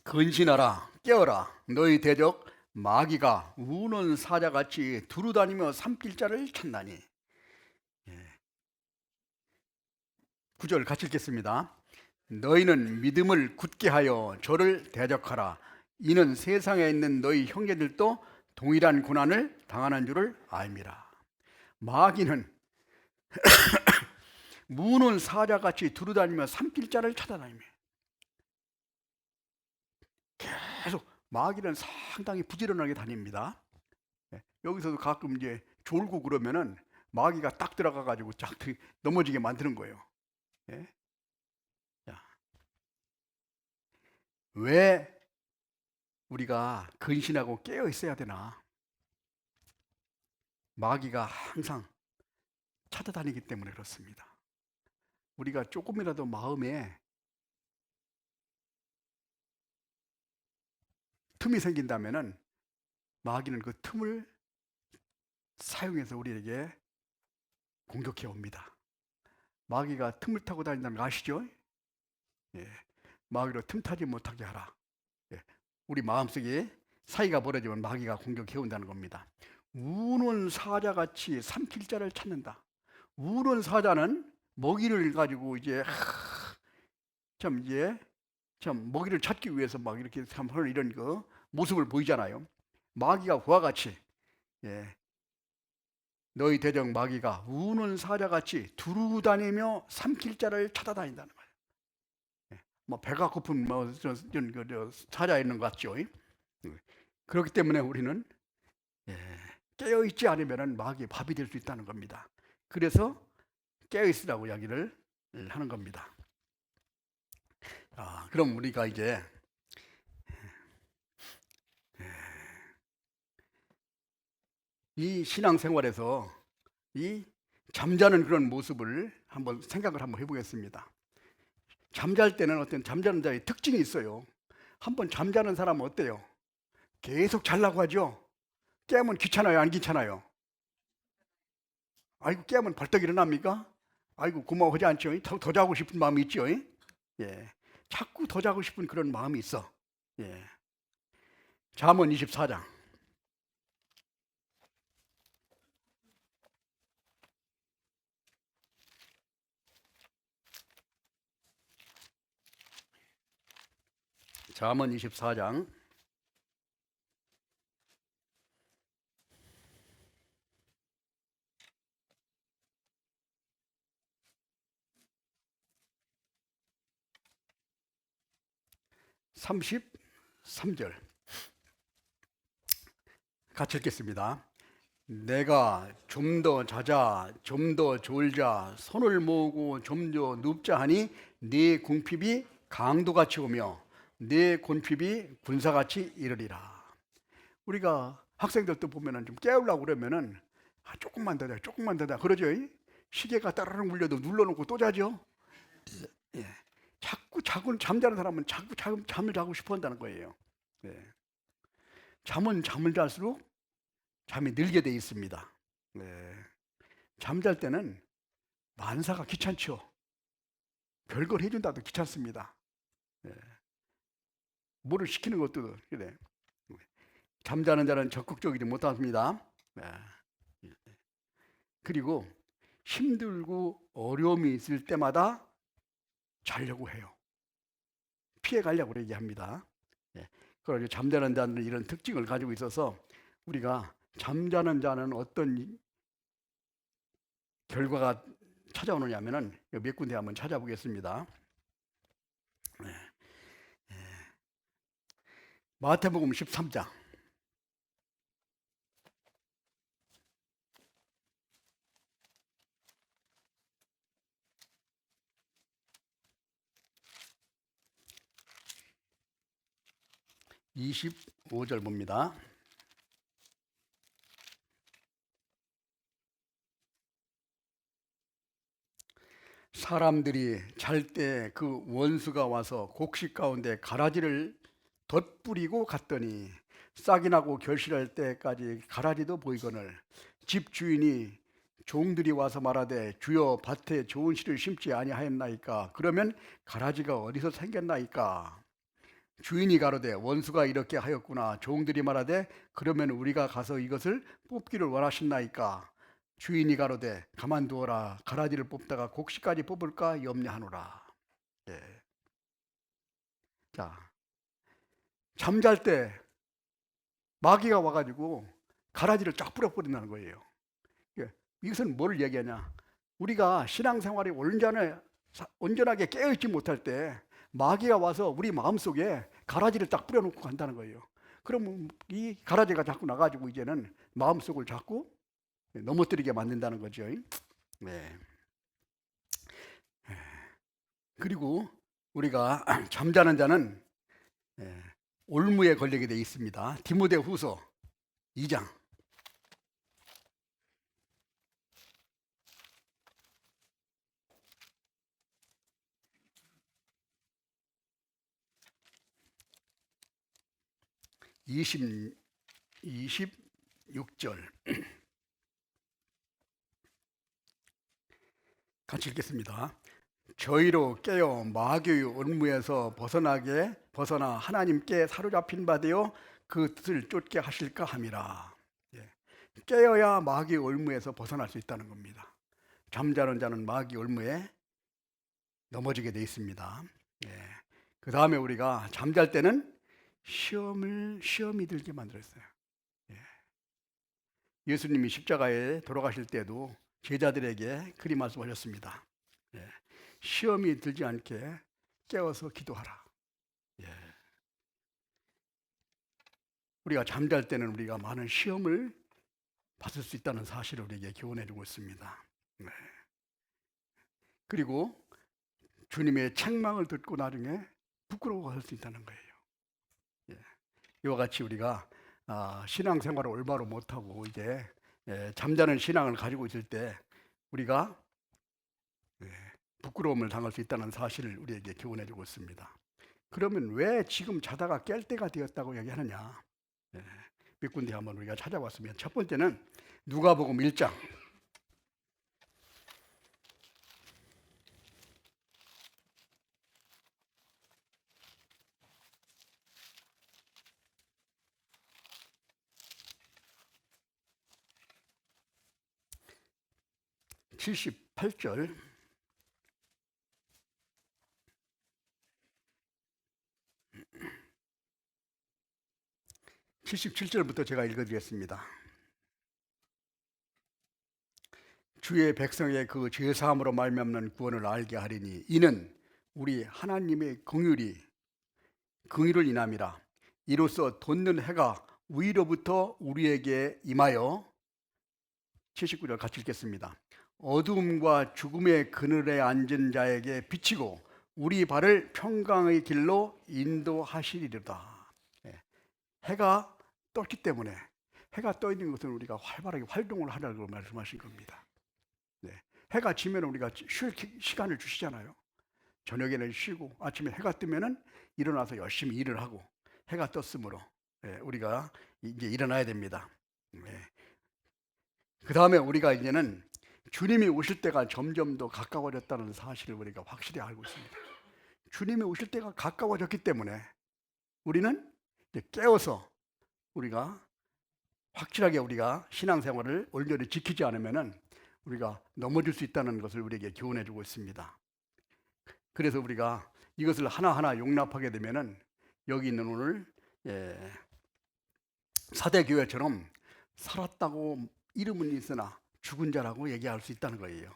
Speaker 1: 근신하라 깨어라 너희 대적 마귀가 우는 사자같이 두루다니며 삼킬 자를 찾나니. 9절 같이 읽겠습니다. 너희는 믿음을 굳게 하여 저를 대적하라. 이는 세상에 있는 너희 형제들도 동일한 고난을 당하는 줄을 알미라. 마귀는 무는 사자같이 두루다니며 삼킬 자를 찾아다니며 계속 마귀는 상당히 부지런하게 다닙니다. 예, 여기서도 가끔 이제 졸고 그러면은 마귀가 딱 들어가 가지고 쫙 넘어지게 만드는 거예요. 예? 자, 왜 우리가 근신하고 깨어 있어야 되나? 마귀가 항상 찾아다니기 때문에 그렇습니다. 우리가 조금이라도 마음에 틈이 생긴다면은 마귀는 그 틈을 사용해서 우리에게 공격해 옵니다. 마귀가 틈을 타고 다닌다는 거 아시죠? 예. 마귀로 틈타지 못하게 하라. 예. 우리 마음속에 사이가 벌어지면 마귀가 공격해 온다는 겁니다. 우는 사자같이 삼킬 자를 찾는다. 우는 사자는 먹이를 가지고 이제 참 먹이를 찾기 위해서 막 이렇게 참 하는 이런 그 모습을 보이잖아요. 마귀가 그와 같이 너희 대적 마귀가 우는 사자같이 두루 다니며 삼킬 자를 찾아다닌다는 거예요. 뭐 배가 고픈 사자 있는 것 같죠. 그렇기 때문에 우리는 깨어 있지 않으면 마귀의 밥이 될 수 있다는 겁니다. 그래서 깨어 있으라고 이야기를 하는 겁니다. 그럼 우리가 이제 이 신앙생활에서 이 잠자는 그런 모습을 한번 생각을 한번 해보겠습니다. 잠잘 때는 어떤 잠자는 자의 특징이 있어요. 한번 잠자는 사람은 어때요? 계속 자려고 하죠. 깨면 귀찮아요, 안 귀찮아요? 아이고, 깨면 벌떡 일어납니까? 아이고, 고마워하지 않죠? 더 자고 싶은 마음이 있죠. 예, 자꾸 더 자고 싶은 그런 마음이 있어. 예. 잠언 24장. 잠언 24장 33절 같이 읽겠습니다. 내가 좀 더 자자, 좀 더 졸자, 손을 모으고 좀 더 눕자 하니 네 궁핍이 강도같이 오며 네 곤핍이 군사같이 이르리라. 우리가 학생들도 보면은 좀 깨우려고 그러면은 조금만 더 자, 조금만 더 자, 그러죠. 시계가 따르릉 울려도 눌러놓고 또 자죠. 예. 자꾸 잠자는 사람은 자꾸 잠을 자고 싶어 한다는 거예요. 네. 잠은 잠을 잘수록 잠이 늘게 돼 있습니다. 네. 잠잘 때는 만사가 귀찮죠. 별걸 해준다도 귀찮습니다. 네. 뭐를 시키는 것도 그래. 잠자는 자는 적극적이지 못합니다. 네. 그리고 힘들고 어려움이 있을 때마다 자려고 해요. 피해 가려고 얘기합니다. 그리고 잠자는 자는 이런 특징을 가지고 있어서 우리가 잠자는 자는 어떤 결과가 찾아오느냐면은 몇 군데 한번 찾아보겠습니다. 마태복음 13장 25절 봅니다. 사람들이 잘 때 그 원수가 와서 곡식 가운데 가라지를 덧뿌리고 갔더니 싹이 나고 결실할 때까지 가라지도 보이거늘 집 주인이 종들이 와서 말하되 주여 밭에 좋은 씨를 심지 아니하였나이까? 그러면 가라지가 어디서 생겼나이까? 주인이 가로되 원수가 이렇게 하였구나. 종들이 말하되 그러면 우리가 가서 이것을 뽑기를 원하신나이까? 주인이 가로되 가만두어라. 가라지를 뽑다가 곡식까지 뽑을까 염려하노라. 예. 자, 잠잘 때 마귀가 와가지고 가라지를 쫙 뿌려버린다는 거예요. 예. 이것은 뭘 얘기하냐? 우리가 신앙생활이 온전하게 깨어있지 못할 때 마귀가 와서 우리 마음속에 가라지를 딱 뿌려놓고 간다는 거예요. 그러면 이 가라지가 자꾸 나가지고 이제는 마음속을 자꾸 넘어뜨리게 만든다는 거죠. 네. 그리고 우리가 잠자는 자는 올무에 걸리게 되어 있습니다. 디모데후서 2장 26절 같이 읽겠습니다. 저희로 깨어 마귀의 올무에서 벗어나 하나님께 사로잡힌 바 되어 그 뜻을 쫓게 하실까 함이라. 깨어야 마귀의 올무에서 벗어날 수 있다는 겁니다. 잠자는 자는 마귀 올무에 넘어지게 돼 있습니다. 그 다음에 우리가 잠잘 때는 시험이 들게 만들었어요. 예수님이 십자가에 돌아가실 때도 제자들에게 그리 말씀하셨습니다. 시험이 들지 않게 깨워서 기도하라. 우리가 잠잘 때는 우리가 많은 시험을 받을 수 있다는 사실을 우리에게 교훈해주고 있습니다. 그리고 주님의 책망을 듣고 나중에 부끄러워할 수 있다는 거예요. 이와 같이 우리가 신앙생활을 올바로 못하고 이제 잠자는 신앙을 가지고 있을 때 우리가 부끄러움을 당할 수 있다는 사실을 우리에게 교훈해주고 있습니다. 그러면 왜 지금 자다가 깰 때가 되었다고 얘기하느냐? 몇 군데 한번 우리가 찾아봤으면, 첫 번째는 누가복음 1장 78절 77절부터 제가 읽어드리겠습니다. 주의 백성의 그 죄사함으로 말미암는 구원을 알게 하리니 이는 우리 하나님의 긍휼을 인함이라. 이로써 돋는 해가 위로부터 우리에게 임하여, 79절 같이 읽겠습니다. 어두움과 죽음의 그늘에 앉은 자에게 비치고 우리 발을 평강의 길로 인도하시리로다. 해가 떴기 때문에, 해가 떠 있는 것은 우리가 활발하게 활동을 하라고 말씀하신 겁니다. 해가 지면 우리가 쉴 시간을 주시잖아요. 저녁에는 쉬고 아침에 해가 뜨면은 일어나서 열심히 일을 하고, 해가 떴으므로 우리가 이제 일어나야 됩니다. 그 다음에 우리가 이제는 주님이 오실 때가 점점 더 가까워졌다는 사실을 우리가 확실히 알고 있습니다. 주님이 오실 때가 가까워졌기 때문에 우리는 이제 깨어서 우리가 확실하게 우리가 신앙생활을 온전히 지키지 않으면은 우리가 넘어질 수 있다는 것을 우리에게 교훈해 주고 있습니다. 그래서 우리가 이것을 하나하나 용납하게 되면은 여기 있는 오늘 사대교회처럼 살았다고 이름은 있으나 죽은 자라고 얘기할 수 있다는 거예요.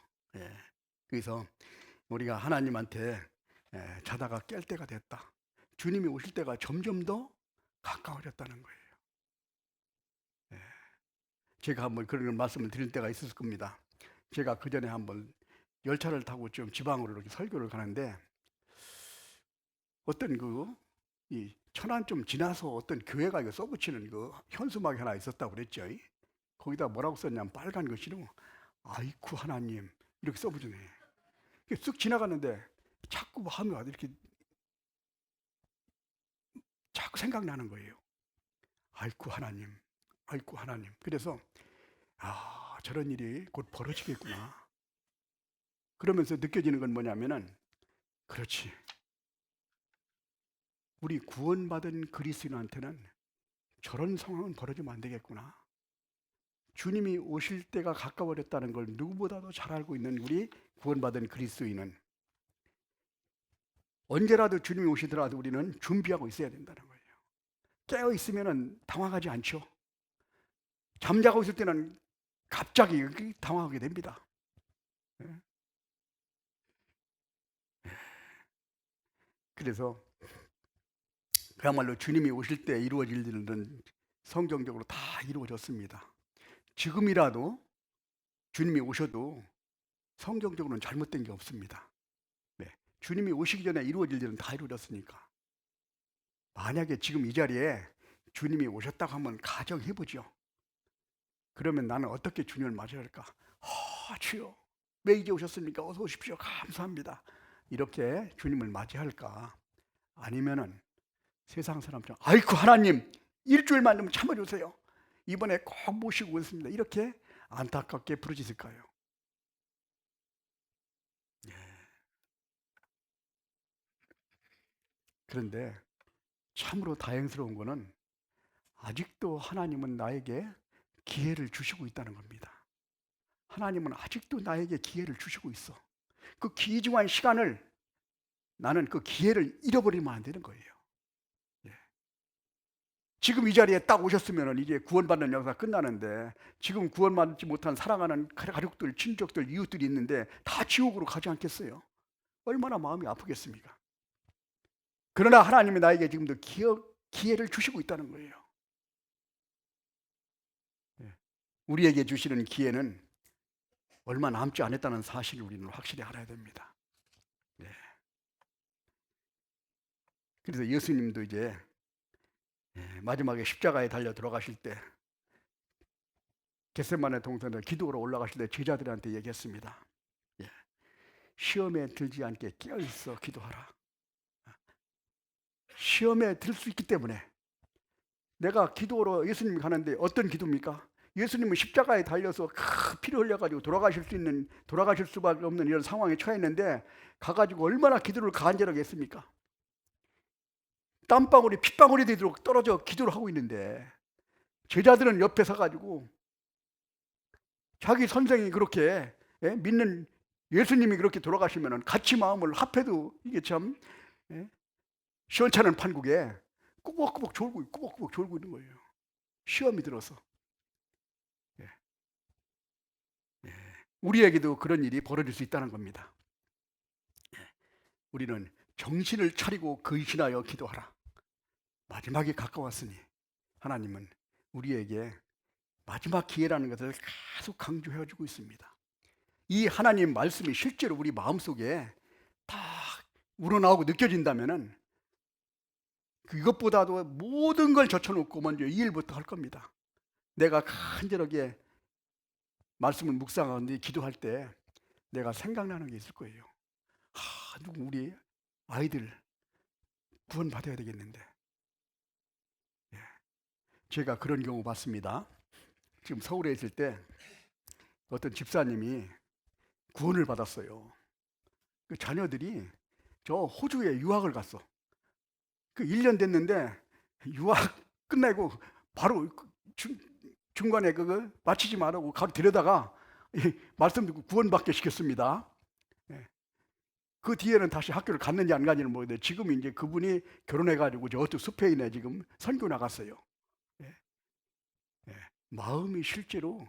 Speaker 1: 그래서 우리가 하나님한테 자다가 깰 때가 됐다, 주님이 오실 때가 점점 더 가까워졌다는 거예요. 제가 한번 그런 말씀을 드릴 때가 있었을 겁니다. 제가 그 전에 한번 열차를 타고 좀 지방으로 이렇게 설교를 가는데, 어떤 이 천안 좀 지나서 어떤 교회가 이거 써붙이는 그 현수막이 하나 있었다고 그랬죠. 거기다 뭐라고 썼냐면 빨간 글씨로 아이쿠 하나님 이렇게 써붙이네. 쓱 지나가는데 자꾸 하면 이렇게 자꾸 생각나는 거예요. 아이쿠 하나님, 아이쿠 하나님. 그래서 저런 일이 곧 벌어지겠구나. 그러면서 느껴지는 건 뭐냐면은, 그렇지, 우리 구원받은 그리스도인한테는 저런 상황은 벌어지면 안 되겠구나. 주님이 오실 때가 가까워졌다는 걸 누구보다도 잘 알고 있는 우리 구원받은 그리스도인은 언제라도 주님이 오시더라도 우리는 준비하고 있어야 된다는 거예요. 깨어 있으면 당황하지 않죠. 잠자고 있을 때는 갑자기 당황하게 됩니다. 그래서 그야말로 주님이 오실 때 이루어질 일은 성경적으로 다 이루어졌습니다. 지금이라도 주님이 오셔도 성경적으로는 잘못된 게 없습니다. 네. 주님이 오시기 전에 이루어질 일은 다 이루어졌으니까. 만약에 지금 이 자리에 주님이 오셨다고 한번 가정해보죠. 그러면 나는 어떻게 주님을 맞이해야 할까? 주여, 왜 이제 오셨습니까? 어서 오십시오. 감사합니다. 이렇게 주님을 맞이할까? 아니면은 세상 사람처럼 아이고 하나님 일주일만 좀 참아주세요. 이번에 꼭 모시고 오겠습니다. 이렇게 안타깝게 부르짖을까요? 그런데 참으로 다행스러운 것은 아직도 하나님은 나에게 기회를 주시고 있다는 겁니다. 하나님은 아직도 나에게 기회를 주시고 있어. 그 귀중한 시간을 나는 그 기회를 잃어버리면 안 되는 거예요. 예. 지금 이 자리에 딱 오셨으면 이제 구원받는 역사 끝나는데 지금 구원받지 못한 사랑하는 가족들, 친족들, 이웃들이 있는데 다 지옥으로 가지 않겠어요? 얼마나 마음이 아프겠습니까? 그러나 하나님이 나에게 지금도 기회를 주시고 있다는 거예요. 예. 우리에게 주시는 기회는 얼마 남지 않았다는 사실을 우리는 확실히 알아야 됩니다. 예. 그래서 예수님도 이제 마지막에 십자가에 달려 들어가실 때 겟세마네 동산에 기도로 올라가실 때 제자들한테 얘기했습니다. 예. 시험에 들지 않게 깨어있어 기도하라. 시험에 들 수 있기 때문에 내가 기도로 예수님이 가는데 어떤 기도입니까? 예수님은 십자가에 달려서 피를 흘려가지고 돌아가실 수밖에 없는 이런 상황에 처했는데 가가지고 얼마나 기도를 간절하게 했습니까? 땀방울이 핏방울이 되도록 떨어져 기도를 하고 있는데 제자들은 옆에 서가지고 자기 선생이 그렇게 믿는 예수님이 그렇게 돌아가시면 같이 마음을 합해도 이게 참 시원찮은 판국에 꾸벅꾸벅 졸고 있는 거예요. 시험이 들어서. 우리에게도 그런 일이 벌어질 수 있다는 겁니다. 우리는 정신을 차리고 근신하여 기도하라. 마지막이 가까웠으니 하나님은 우리에게 마지막 기회라는 것을 계속 강조해주고 있습니다. 이 하나님 말씀이 실제로 우리 마음속에 다 우러나오고 느껴진다면은 그것보다도 모든 걸 젖혀놓고 먼저 이 일부터 할 겁니다. 내가 간절하게 말씀을 묵상하는데 기도할 때 내가 생각나는 게 있을 거예요. 누구 우리 아이들 구원받아야 되겠는데. 제가 그런 경우 봤습니다. 지금 서울에 있을 때 어떤 집사님이 구원을 받았어요. 그 자녀들이 저 호주에 유학을 갔어. 그 1년 됐는데 유학 끝내고 바로 중간에 그거 마치지 말라고 가로 데려다가 말씀 듣고 구원받게 시켰습니다. 그 뒤에는 다시 학교를 갔는지 안 갔는지는 모르겠는데 지금 이제 그분이 결혼해가지고 저쪽 스페인에 지금 선교 나갔어요. 마음이 실제로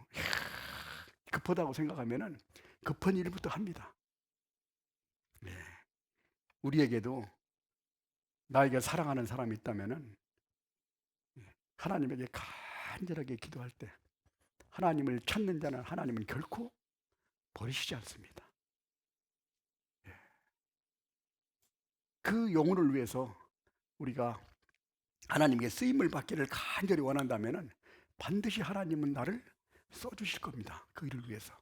Speaker 1: 급하다고 생각하면은 급한 일부터 합니다. 우리에게도 나에게 사랑하는 사람이 있다면은 하나님에게 간절하게 기도할 때 하나님을 찾는 자는 하나님은 결코 버리시지 않습니다. 그 영혼을 위해서 우리가 하나님께 쓰임을 받기를 간절히 원한다면은 반드시 하나님은 나를 써주실 겁니다. 그 일을 위해서.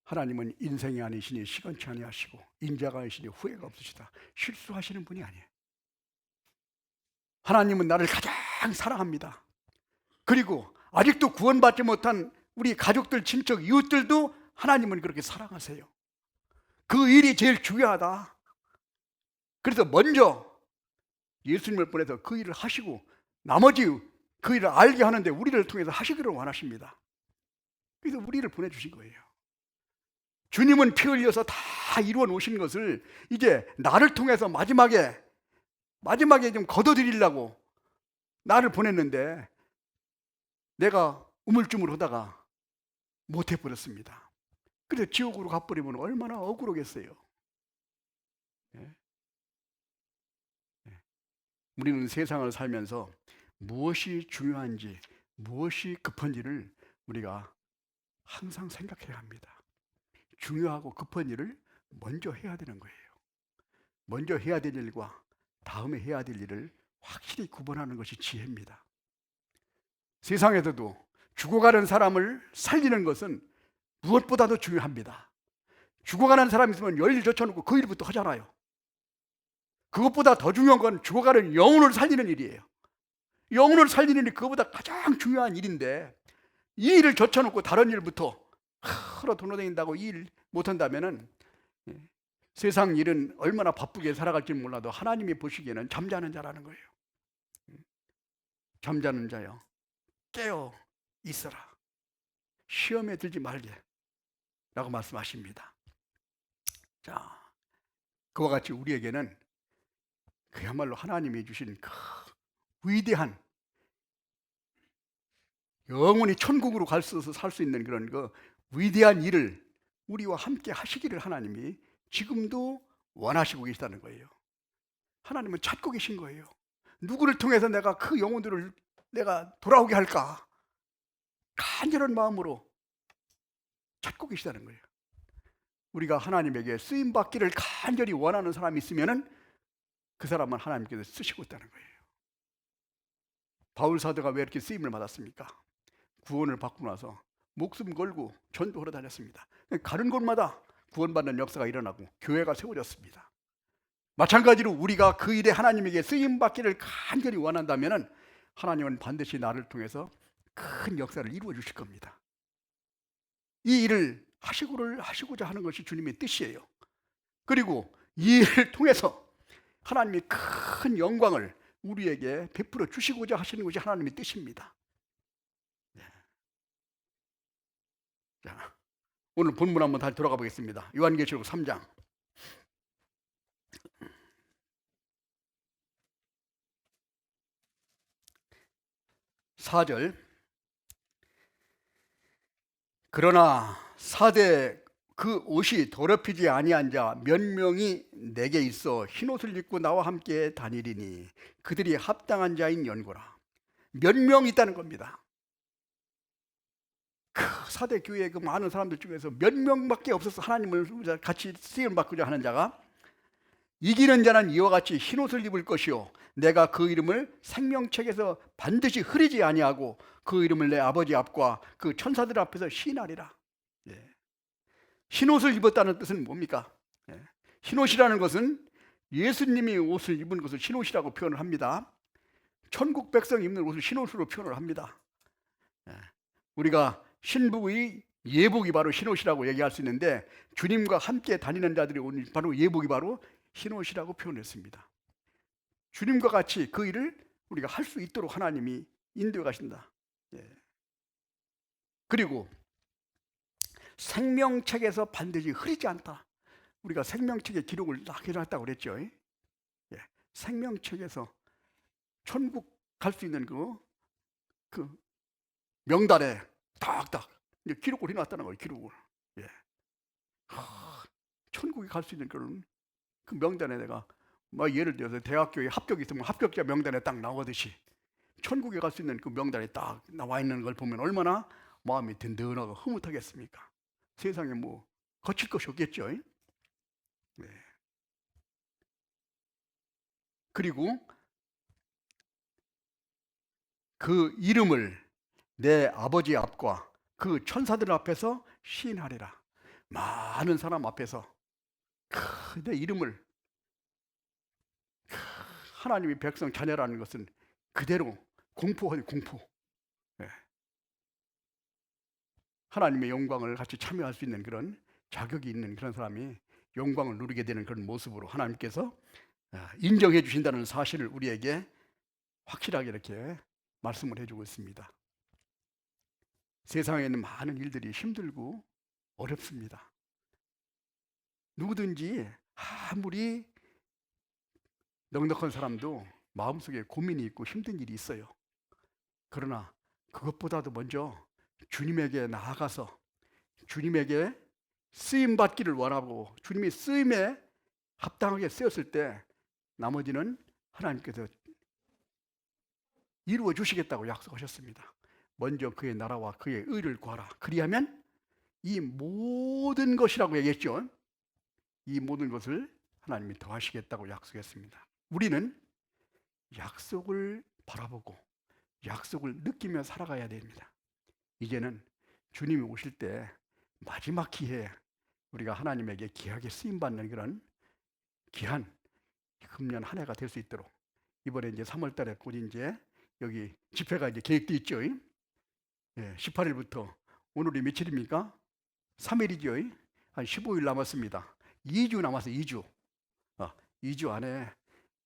Speaker 1: 하나님은 인생이 아니시니 시건치 아니하시고 인자가 아니시니 후회가 없으시다. 실수하시는 분이 아니에요. 하나님은 나를 가장 사랑합니다. 그리고 아직도 구원받지 못한 우리 가족들, 친척, 이웃들도 하나님은 그렇게 사랑하세요. 그 일이 제일 중요하다. 그래서 먼저 예수님을 보내서 그 일을 하시고 나머지 그 일을 알게 하는데 우리를 통해서 하시기를 원하십니다. 그래서 우리를 보내주신 거예요. 주님은 피 흘려서 다 이루어 놓으신 것을 이제 나를 통해서 마지막에 좀 거둬드리려고 나를 보냈는데 내가 우물쭈물하다가 못해버렸습니다. 그래서 지옥으로 가버리면 얼마나 억울하겠어요. 우리는 세상을 살면서 무엇이 중요한지, 무엇이 급한지를 우리가 항상 생각해야 합니다. 중요하고 급한 일을 먼저 해야 되는 거예요. 먼저 해야 될 일과 다음에 해야 될 일을 확실히 구분하는 것이 지혜입니다. 세상에서도 죽어가는 사람을 살리는 것은 무엇보다도 중요합니다. 죽어가는 사람이 있으면 열일 젖혀놓고 그 일부터 하잖아요. 그것보다 더 중요한 건 죽어가는 영혼을 살리는 일이에요. 영혼을 살리는 일이 그것보다 가장 중요한 일인데, 이 일을 젖혀놓고 다른 일부터 하루 돌아다닌다고 이 일 못한다면은 세상 일은 얼마나 바쁘게 살아갈지 몰라도 하나님이 보시기에는 잠자는 자라는 거예요. 잠자는 자여, 깨어 있어라. 시험에 들지 말게 라고 말씀하십니다. 자, 그와 같이 우리에게는 그야말로 하나님이 주신 그 위대한, 영원히 천국으로 갈 수 살 수 있는 그런 그 위대한 일을 우리와 함께 하시기를 하나님이 지금도 원하시고 계시다는 거예요. 하나님은 찾고 계신 거예요. 누구를 통해서 내가 그 영혼들을 내가 돌아오게 할까? 간절한 마음으로 찾고 계시다는 거예요. 우리가 하나님에게 쓰임 받기를 간절히 원하는 사람이 있으면은 그 사람은 하나님께서 쓰시고 있다는 거예요. 바울 사도가 왜 이렇게 쓰임을 받았습니까? 구원을 받고 나서 목숨 걸고 전도하러 다녔습니다. 가는 곳마다 구원받는 역사가 일어나고 교회가 세워졌습니다. 마찬가지로 우리가 그 일에 하나님에게 쓰임 받기를 간절히 원한다면은 하나님은 반드시 나를 통해서 큰 역사를 이루어 주실 겁니다. 이 일을 하시고자 하는 것이 주님의 뜻이에요. 그리고 이 일을 통해서 하나님이 큰 영광을 우리에게 베풀어 주시고자 하시는 것이 하나님의 뜻입니다. 자, 오늘 본문 한번 다시 돌아가 보겠습니다. 요한계시록 3장 4절. 그러나 사대 그 옷이 더럽히지 아니한 자 몇 명이 내게 있어 흰옷을 입고 나와 함께 다니리니 그들이 합당한 자인 연고라. 몇 명 있다는 겁니다. 그 사대 교회의 그 많은 사람들 중에서 몇 명밖에 없어서 하나님을 같이 쓰임 받고자 하는 자가, 이기는 자는 이와 같이 흰옷을 입을 것이요 내가 그 이름을 생명책에서 반드시 흐리지 아니하고 그 이름을 내 아버지 앞과 그 천사들 앞에서 시인하리라. 흰옷을 입었다는 뜻은 뭡니까? 흰옷이라는 것은 예수님이 옷을 입은 것을 흰옷이라고 표현을 합니다. 천국 백성이 입는 옷을 흰옷으로 표현을 합니다. 우리가 신부의 예복이 바로 흰옷이라고 얘기할 수 있는데, 주님과 함께 다니는 자들이 오늘 바로 예복이 바로 흰옷이라고 표현했습니다. 주님과 같이 그 일을 우리가 할 수 있도록 하나님이 인도해 가신다. 그리고 생명책에서 반드시 흐리지 않다. 우리가 생명책에 기록을 딱 해놨다고 그랬죠. 생명책에서 천국 갈 수 있는 그 명단에 딱딱 기록을 해놨다는 거예요. 기록을. 천국에 갈 수 있는 그런 그 명단에 내가 예를 들어서 대학교에 합격이 있으면 합격자 명단에 딱 나오듯이 천국에 갈 수 있는 그 명단에 딱 나와 있는 걸 보면 얼마나 마음이 든든하고 흐뭇하겠습니까? 세상에 뭐 거칠 것이 없겠죠. 그리고 그 이름을 내 아버지 앞과 그 천사들 앞에서 시인하리라. 많은 사람 앞에서 내 이름을, 하나님의 백성 자녀라는 것은 그대로 공포하니 공포. 하나님의 영광을 같이 참여할 수 있는 그런 자격이 있는 그런 사람이 영광을 누리게 되는 그런 모습으로 하나님께서 인정해 주신다는 사실을 우리에게 확실하게 이렇게 말씀을 해주고 있습니다. 세상에는 많은 일들이 힘들고 어렵습니다. 누구든지 아무리 넉넉한 사람도 마음속에 고민이 있고 힘든 일이 있어요. 그러나 그것보다도 먼저 주님에게 나아가서 주님에게 쓰임 받기를 원하고 주님이 쓰임에 합당하게 쓰였을 때 나머지는 하나님께서 이루어 주시겠다고 약속하셨습니다. 먼저 그의 나라와 그의 의를 구하라. 그리하면 이 모든 것이라고 얘기했죠. 이 모든 것을 하나님이 더하시겠다고 약속했습니다. 우리는 약속을 바라보고 약속을 느끼며 살아가야 됩니다. 이제는 주님이 오실 때 마지막 기회에 우리가 하나님에게 귀하게 쓰임받는 그런 귀한 금년 한 해가 될 수 있도록, 이번에 이제 3월 달에 곧 이제 여기 집회가 이제 계획되어 있죠. 18일부터 오늘이 며칠입니까? 3일이죠. 한 15일 남았습니다. 2주 남았어요. 2주. 2주 안에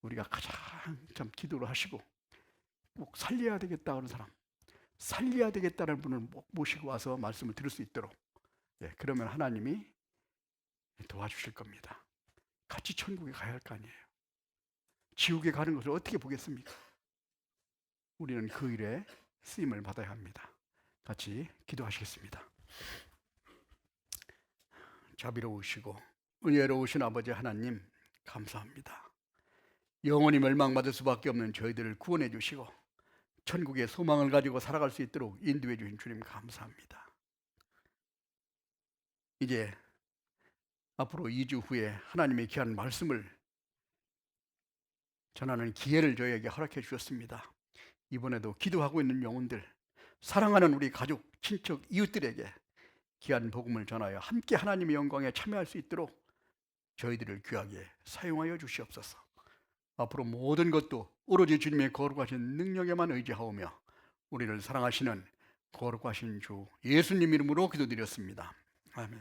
Speaker 1: 우리가 가장 참 기도를 하시고 꼭 살려야 되겠다 하는 사람, 살려야 되겠다는 분을 모시고 와서 말씀을 들을 수 있도록, 그러면 하나님이 도와주실 겁니다. 같이 천국에 가야 할 거 아니에요. 지옥에 가는 것을 어떻게 보겠습니까? 우리는 그 일에 쓰임을 받아야 합니다. 같이 기도하시겠습니다. 자비로우시고 은혜로우신 아버지 하나님, 감사합니다. 영원히 멸망받을 수밖에 없는 저희들을 구원해 주시고 천국의 소망을 가지고 살아갈 수 있도록 인도해 주신 주님 감사합니다. 이제 앞으로 2주 후에 하나님의 귀한 말씀을 전하는 기회를 저희에게 허락해 주셨습니다. 이번에도 기도하고 있는 영혼들, 사랑하는 우리 가족, 친척, 이웃들에게 귀한 복음을 전하여 함께 하나님의 영광에 참여할 수 있도록 저희들을 귀하게 사용하여 주시옵소서. 앞으로 모든 것도 오로지 주님의 거룩하신 능력에만 의지하오며 우리를 사랑하시는 거룩하신 주 예수님 이름으로 기도드렸습니다. 아멘.